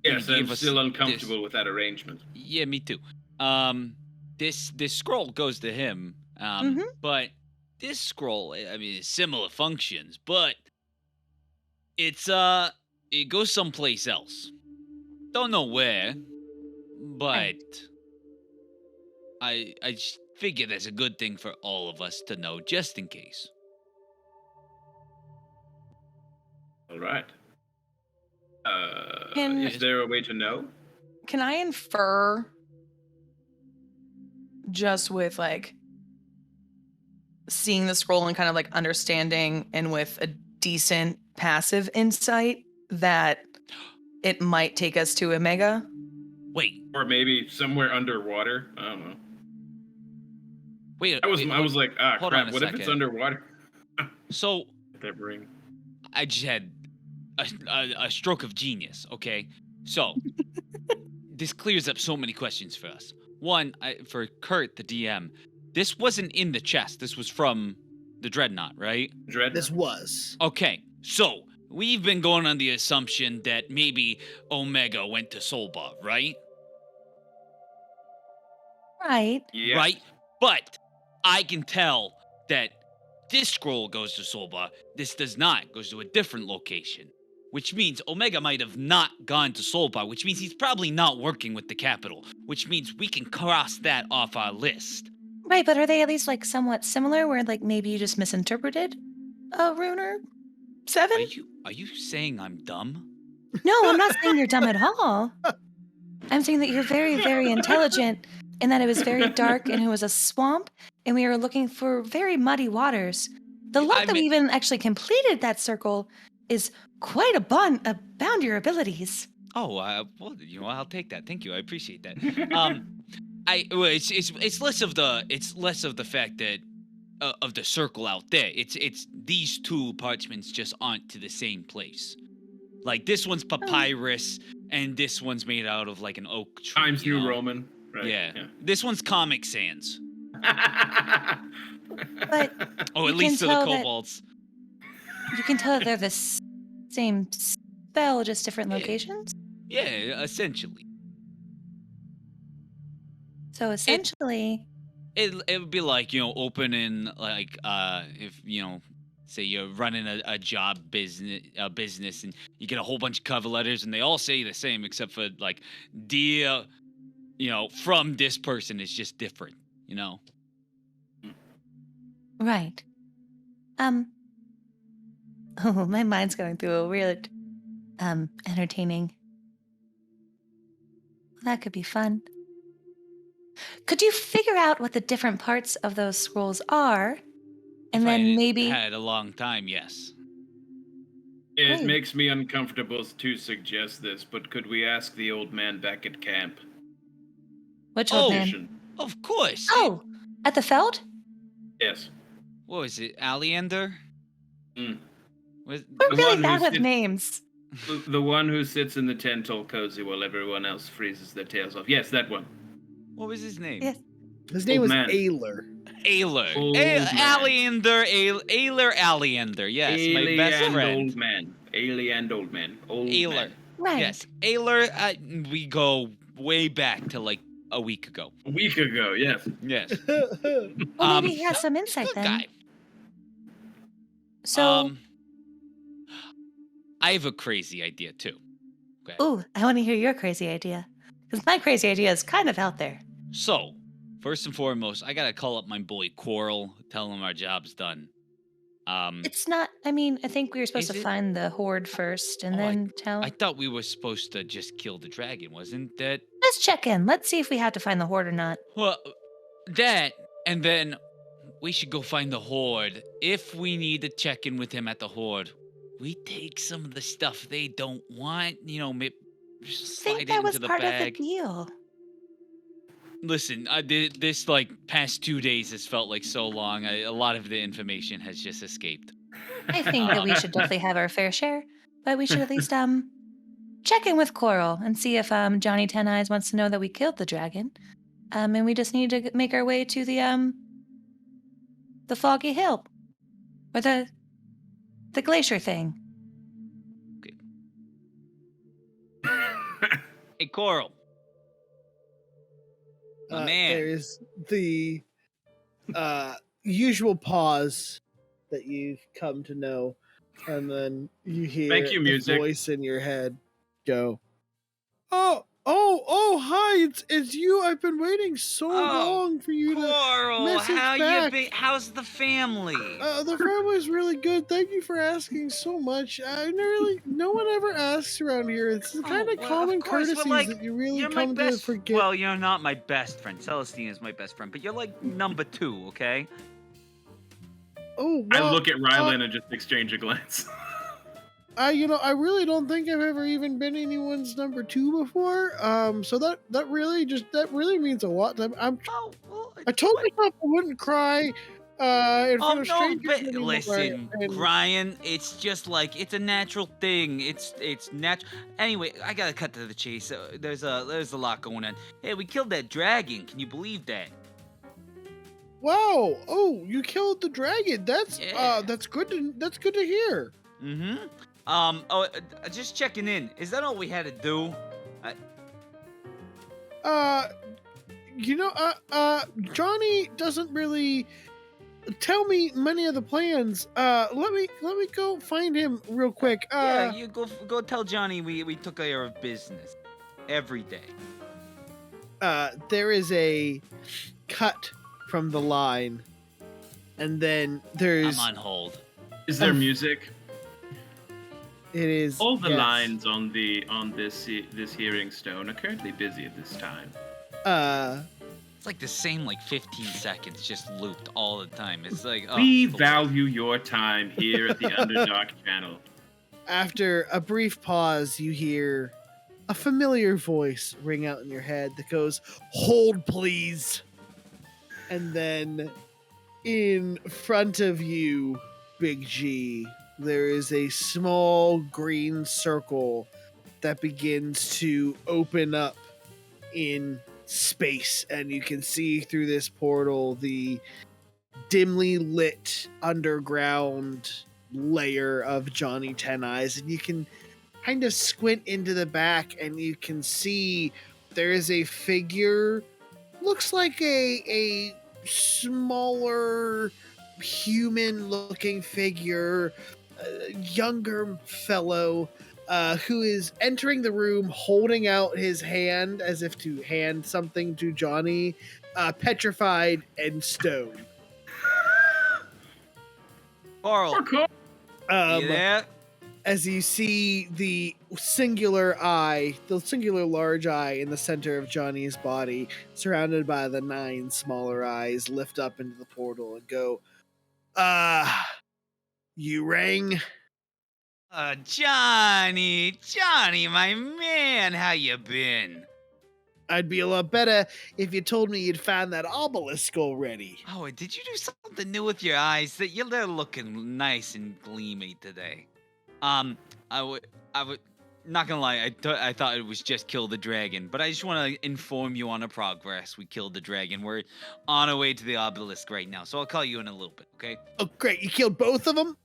Yes, He gave I'm us still uncomfortable with that arrangement. Yeah, me too. This scroll goes to him. But this scroll, I mean, it's similar functions, but it goes someplace else. Don't know where, but I just figure that's a good thing for all of us to know, just in case. All right. Can- Is there a way to know? Can I infer, just with like seeing the scroll and kind of like understanding, and with a decent passive insight, that it might take us to Omega? Wait, Or maybe somewhere underwater? I don't know. wait. I was like, hold crap, on a what if it's second. underwater? So That ring. I just had a stroke of genius, okay? So, this clears up so many questions for us. One, for Kurt, the DM, this wasn't in the chest. This was from the Dreadnought, right? Dread? This was. Okay, so we've been going on the assumption that maybe Omega went to Soulbar, right? right. Yes. Right? But I can tell that this scroll goes to Soulbar. This does not. Goes to a different location. Which means Omega might have not gone to Soulbar, which means he's probably not working with the capital, which means we can cross that off our list. Right, but are they at least like somewhat similar where like maybe you just misinterpreted Runer 7? Are you saying I'm dumb? No, I'm not saying you're dumb at all. I'm saying that you're very, very intelligent and that it was very dark and it was a swamp and we were looking for very muddy waters. The luck that we even actually completed that circle is quite abound your abilities. Oh, well, I'll take that. Thank you. I appreciate that. It's less of the fact that of the circle out there. It's these two parchments just aren't to the same place. Like this one's papyrus and this one's made out of like an oak tree. Times New Roman. Right. Yeah. This one's Comic Sans. But Oh, at you least to can the tell that- kobolds. You can tell that they're the same spell, just different locations. Yeah, essentially. So essentially, It would be like, opening like if say you're running a business and you get a whole bunch of cover letters and they all say the same except for like dear from this person is just different, right. Oh, my mind's going through a weird, entertaining. That could be fun. Could you figure out what the different parts of those scrolls are? And If I then had maybe. had a long time, yes. It Hey. makes me uncomfortable to suggest this, but could we ask the old man back at camp? Which old man? Mission. Of course. Oh, at the Feld? Yes. What was it? Aleander? Mm. Was, We're The really one who bad with sits- names. The one who sits in the tent all cozy while everyone else freezes their tails off. Yes, that one. what was his name? Yes. His name Old was man. Ayler. Ayler. Old man. Aleander. Ayler Aleander. Yes, my best and friend. old man. Ailey and old man. Old Ayler. man. Right. Yes, Ayler. We go way back to like a week ago. A week ago, yes. Yes. Well, maybe he has some insight Good then. guy. So, I have a crazy idea too. Okay. ooh, I want to hear your crazy idea. Because my crazy idea is kind of out there. So, first and foremost, I gotta call up my boy Quarrel, tell him our job's done. It's not, I mean, I think we were supposed Is to it? find the hoard first and Oh, then tell. I thought we were supposed to just kill the dragon, wasn't that? Let's check in. Let's see if we have to find the hoard or not. Well, that, and then we should go find the hoard. If we need to check in with him at the hoard, we take some of the stuff they don't want, I slide think it that was into the part bag. of the deal. Listen, this like past 2 days has felt like so long. A lot of the information has just escaped. I think that we should definitely have our fair share, but we should at least check in with Coral and see if Johnny Ten Eyes wants to know that we killed the dragon. And we just need to make our way to the Foggy Hill, or the glacier thing. Hey, Coral. My man. There's the usual pause that you've come to know, and then you hear Thank you, the music. voice in your head go, "Oh, hi! It's you! I've been waiting so long for you to Coral, message how back. you been? How's the family? The family's really good. Thank you for asking so much. No one ever asks around here. It's the kind of well, common of course, we're courtesies like- that you really You're my come to best. forget." Well, you're not my best friend. Celestina is my best friend, but you're like number 2, okay? Oh, I well, look at Rylin and just exchange a glance. I really don't think I've ever even been anyone's number 2 before. So that really means a lot. Oh, well, I told myself I wouldn't cry in Oh front of no, strangers but anymore. listen, and- Brian, it's just like it's a natural thing. It's natural. Anyway, I gotta cut to the chase. There's a lot going on. Hey, we killed that dragon. Can you believe that? Wow! Oh, you killed the dragon. That's Yeah. that's good to hear. Mm-hmm. Just checking in. Is that all we had to do? Johnny doesn't really tell me many of the plans. Let me go find him real quick. Yeah, you go tell Johnny we took care of business every day. There is a cut from the line, and then there's I'm on hold. Is there music? it is All the yes. lines on this hearing stone are currently busy at this time. It's like the same 15 seconds just looped all the time. It's like We oh, value your time here at the Underdark channel. After a brief pause, you hear a familiar voice ring out in your head that goes, "Hold, please." And then in front of you, Big G, there is a small green circle that begins to open up in space, and you can see through this portal the dimly lit underground layer of Johnny Ten Eyes, and you can kind of squint into the back and you can see there is a figure, looks like a smaller human looking figure, a younger fellow who is entering the room holding out his hand as if to hand something to Johnny, petrified and stone. Carl, you there? As you see the singular large eye in the center of Johnny's body, surrounded by the 9 smaller eyes, lift up into the portal and go, you rang? Johnny, my man, how you been? I'd be a lot better if you told me you'd found that obelisk already. Oh, did you do something new with your eyes? They're looking nice and gleamy today. I would, not gonna lie, I thought it was just kill the dragon, but I just want to inform you on the progress. We killed the dragon. We're on our way to the obelisk right now, so I'll call you in a little bit, okay? Oh, great. You killed both of them?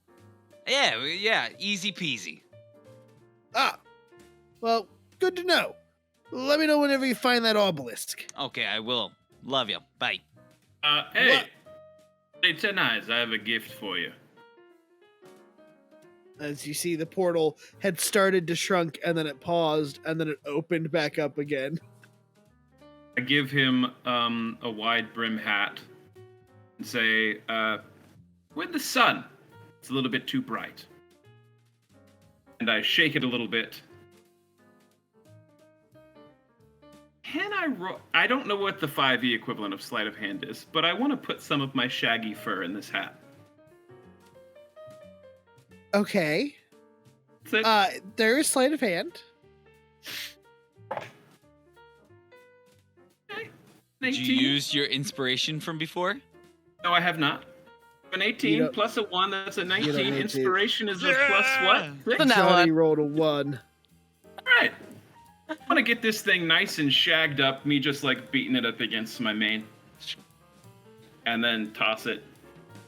Yeah, easy peasy. Ah, well, good to know. Let me know whenever you find that obelisk. Okay, I will. Love you. Bye. Hey. What? Hey, Ten Eyes, I have a gift for you. As you see, the portal had started to shrunk, and then it paused, and then it opened back up again. I give him a wide brim hat and say, with the sun, it's a little bit too bright. And I shake it a little bit. Can I I don't know what the 5e equivalent of sleight of hand is, but I want to put some of my shaggy fur in this hat. Okay. There is sleight of hand. Okay. Did you use your inspiration from before? No, I have not. An 18 plus a 1, that's a 19. Inspiration is a plus what? So now Johnny rolled a 1. Alright. I want to get this thing nice and shagged up, me just like beating it up against my mane. And then toss it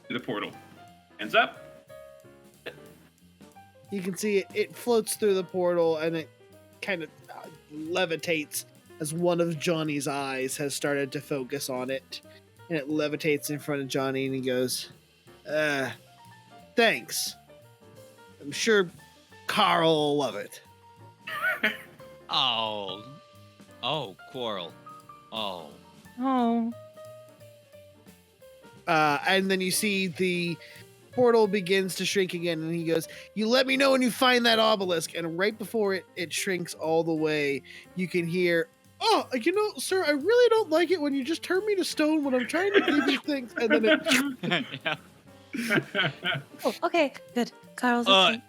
to the portal. Hands up. You can see it floats through the portal, and it kind of levitates as one of Johnny's eyes has started to focus on it. And it levitates in front of Johnny, and he goes, thanks. I'm sure Carl will love it. Oh, Quarrel. Oh. And then you see the portal begins to shrink again, and he goes, you let me know when you find that obelisk. And right before it shrinks all the way, you can hear, oh, sir, I really don't like it when you just turn me to stone when I'm trying to give you things. And then it... Oh, okay, good. Carl's okay.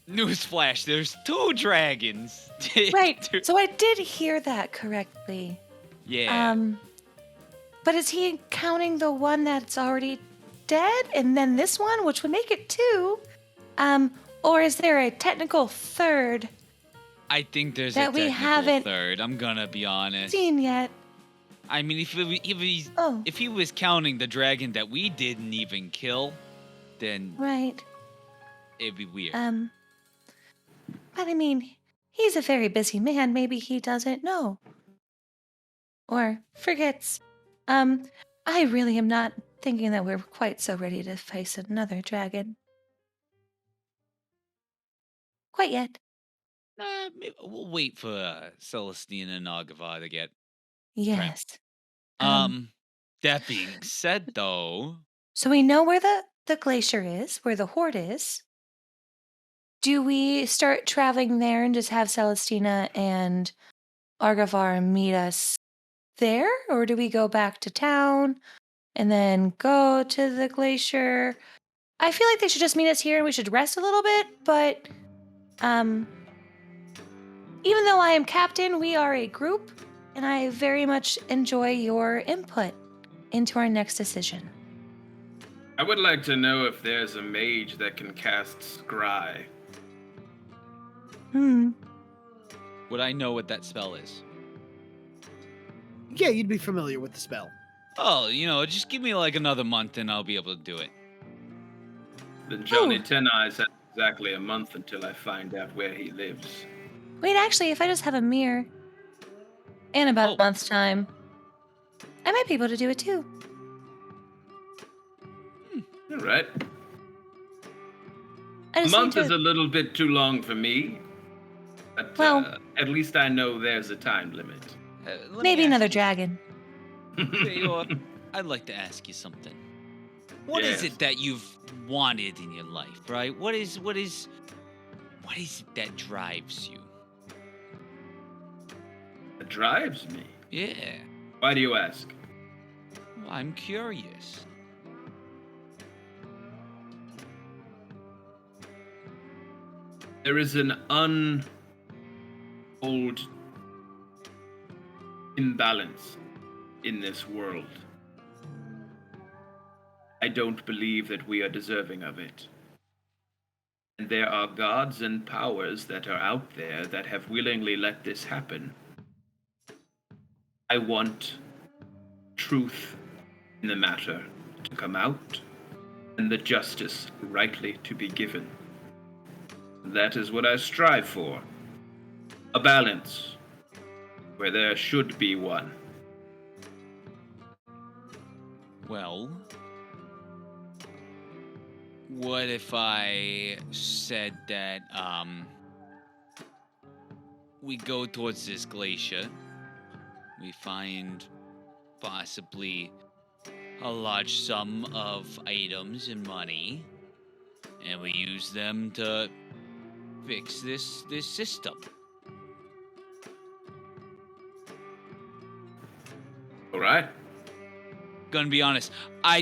Newsflash, there's 2 dragons. Right, so I did hear that correctly. Yeah. But is he counting the one that's already dead and then this one, which would make it 2? Or is there a technical third I think there's that a we technical haven't third. I'm gonna be honest. seen yet? I mean, if he was counting the dragon that we didn't even kill, then Right. it'd be weird. But I mean, he's a very busy man. Maybe he doesn't know. Or forgets. I really am not thinking that we're quite so ready to face another dragon. Quite yet. Maybe we'll wait for Celestina and Arguvar to get. Yes. That being said, though, So we know where the glacier is, where the hoard is. Do we start traveling there and just have Celestina and Arguvar meet us there? Or do we go back to town and then go to the glacier? I feel like they should just meet us here and we should rest a little bit, but even though I am captain, we are a group, and I very much enjoy your input into our next decision. I would like to know if there's a mage that can cast Scry. would I know what that spell is? Yeah, you'd be familiar with the spell. Oh, just give me like another month and I'll be able to do it. Then Johnny Ten Eyes has exactly a month until I find out where he lives. Wait, actually, if I just have a mirror in about a month's time, I might be able to do it too. All right. I A just month need is to- a little bit too long for me. But at least I know there's a time limit. Maybe another dragon. Feyor, I'd like to ask you something. What is Yes. it that you've wanted in your life, right? What is it that drives you? It drives me. Yeah. Why do you ask? Well, I'm curious. There is an untold imbalance in this world. I don't believe that we are deserving of it. And there are gods and powers that are out there that have willingly let this happen. I want truth in the matter to come out, and the justice rightly to be given. That is what I strive for. A balance, where there should be one. Well, what if I said that, we go towards this glacier, we find possibly a large sum of items and money, and we use them to fix this system. All right. Gonna be honest, I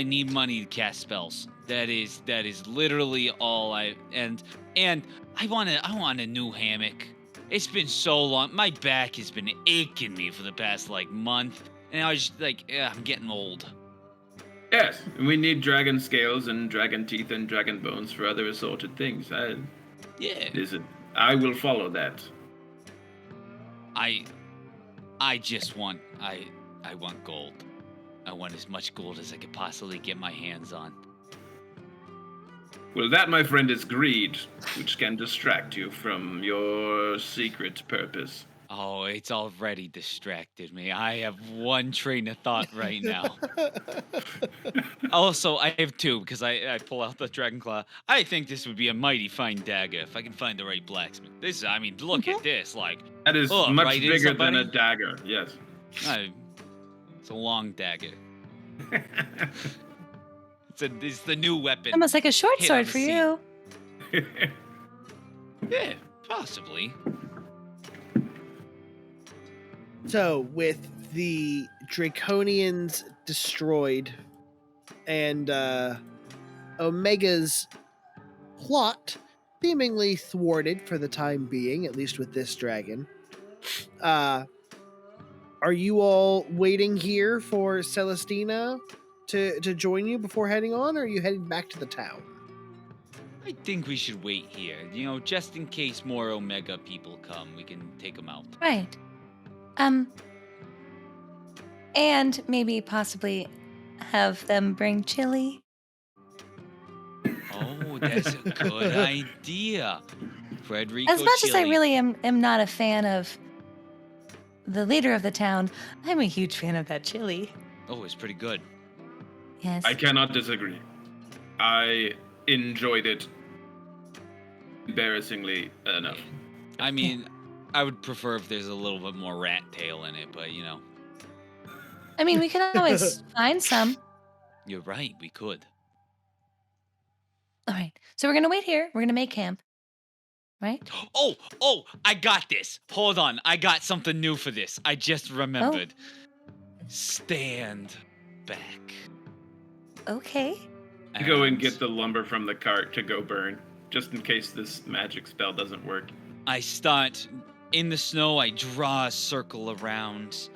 need money to cast spells. That is literally all and I want a new hammock. It's been so long. My back has been aching me for the past month, and I was just I'm getting old. Yes, and we need dragon scales and dragon teeth and dragon bones for other assorted things. Yeah. Listen, I will follow that. I just want I want gold. I want as much gold as I could possibly get my hands on. Well, that, my friend, is greed, which can distract you from your secret purpose. Oh, it's already distracted me. I have one train of thought right now. Also, I have two, because I pull out the dragon claw. I think this would be a mighty fine dagger if I can find the right blacksmith. Look at this, That is much right in bigger than somebody? a dagger, yes. It's a long dagger. It's the new weapon. Almost like a short Hit on sword the for seat. you. Yeah, possibly. So, with the Draconians destroyed and Omega's plot seemingly thwarted for the time being, at least with this dragon, are you all waiting here for Celestina to join you before heading on, or are you heading back to the town? I think we should wait here. Just in case more Omega people come, we can take them out. Right. And maybe possibly have them bring chili. Oh, that's a good idea. Frederico As much as I chili. really am not a fan of the leader of the town, I'm a huge fan of that chili. Oh, it's pretty good. Yes. I cannot disagree. I enjoyed it embarrassingly enough. I mean, I would prefer if there's a little bit more rat tail in it, but I mean, we can always find some. you're right, we could. All right. So we're going to wait here. We're going to make camp. Right? Oh, I got this. Hold on, I got something new for this. I just remembered. Stand back. Okay. Go and get the lumber from the cart to go burn, just in case this magic spell doesn't work. I start in the snow, I draw a circle around,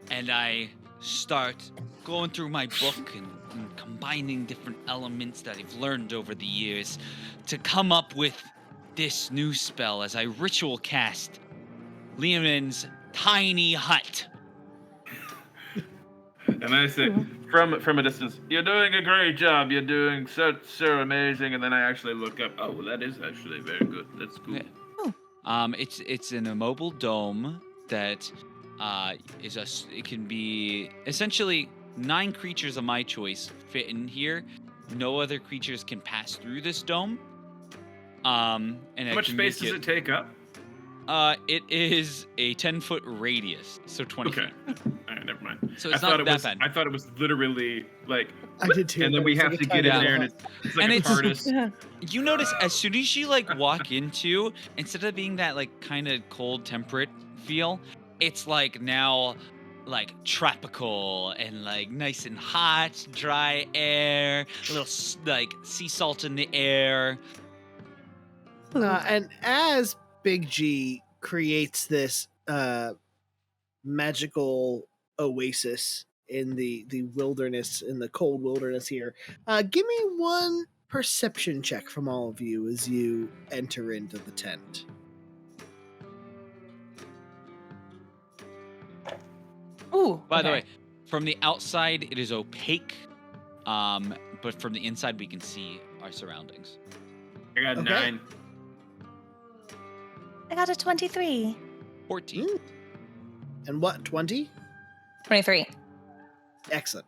and I start going through my book and combining different elements that I've learned over the years to come up with this new spell as I ritual cast Leonin's tiny hut. And I say, from a distance, "You're doing a great job. You're doing so amazing." And then I actually look up. Oh, well, that is actually very good. That's cool. Yeah. It's an immobile dome that it can be essentially 9 creatures of my choice fit in here. No other creatures can pass through this dome. And How much space does it take up? It is a 10-foot radius, so 20 feet. All right, never mind. So it's not that bad. I thought it was literally like. I did too. And then we It's have like to a get in tiny there, and hut. it's like And a it's- TARDIS. You notice as soon as you walk into, instead of being that kind of cold temperate feel, it's now tropical and nice and hot, dry air, a little sea salt in the air. And as Big G creates this magical oasis in the wilderness, in the cold wilderness here. Give me one perception check from all of you as you enter into the tent. Ooh. By the okay. way, from the outside, it is opaque, but from the inside, we can see our surroundings. I got Okay. 9. I got a 23. 14. And what, 20? 23. Excellent.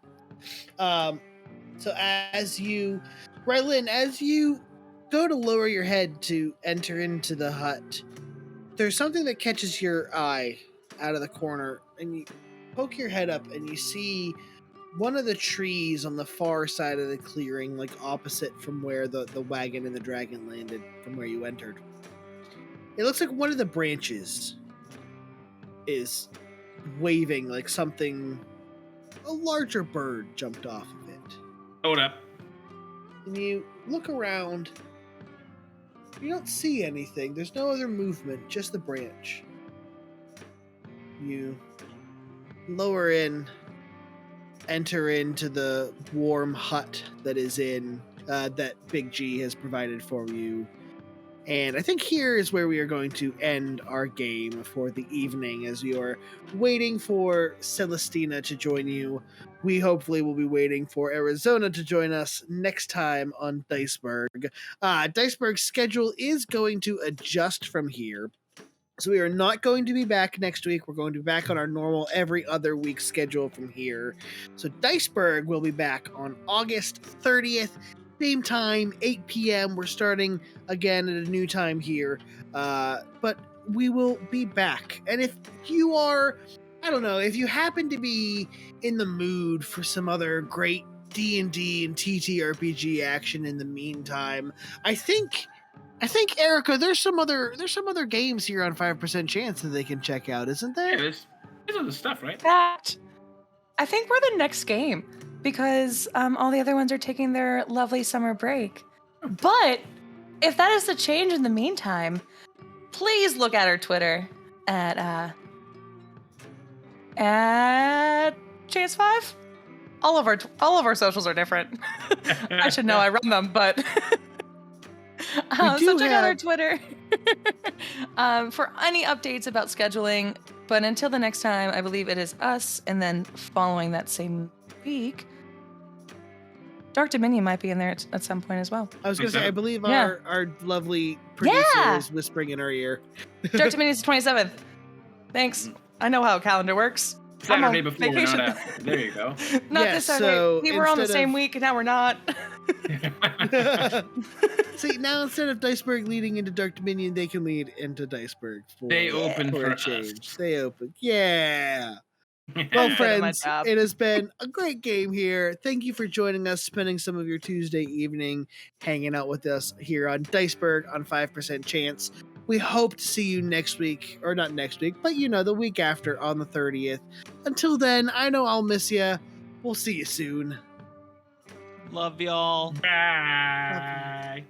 So as you, Rylin, as you go to lower your head to enter into the hut, there's something that catches your eye out of the corner, and you poke your head up and you see one of the trees on the far side of the clearing, like opposite from where the wagon and the dragon landed, from where you entered. It looks like one of the branches is waving like something, a larger bird jumped off of it. Hold up. And you look around, you don't see anything. There's no other movement, just the branch. You lower in, enter into the warm hut that is in, that Big G has provided for you. And I think here is where we are going to end our game for the evening, as you are waiting for Celestina to join you. We hopefully will be waiting for Arizona to join us next time on Diceburgh. Diceburgh's schedule is going to adjust from here. So we are not going to be back next week. We're going to be back on our normal every other week schedule from here. So Diceburgh will be back on August 30th. Same time, 8 p.m. We're starting again at a new time here. But we will be back. And if you are, I don't know, if you happen to be in the mood for some other great D&D and TTRPG action in the meantime, I think Erica, there's some other games here on 5% Chance that they can check out, isn't there? Yeah, there's other stuff, right? That, I think we're the next game, because all the other ones are taking their lovely summer break. But if that is to change in the meantime, please look at our Twitter at Chance5. All of our socials are different. I should know, I run them, but so check out our Twitter for any updates about scheduling. But until the next time, I believe it is us, and then following that same week, Dark Dominion might be in there at some point as well. I was going to say, I believe Yeah. our lovely producer Yeah. is whispering in our ear. Dark Dominion is the 27th. Thanks. I know how a calendar works. I'm Saturday on before, not vacation. after. There you go. Not Yeah, this Saturday. so We were on the instead same of- week, and now we're not. See, now instead of Diceburgh leading into Dark Dominion, they can lead into Diceburgh. They open for for a us. change. They open. Yeah. Well, Good at my friends, job. it has been a great game here. Thank you for joining us, spending some of your Tuesday evening hanging out with us here on Diceburgh on 5% Chance. We hope to see you next week, or not next week, but the week after on the 30th. Until then, I know I'll miss you. We'll see you soon. Love y'all. Bye.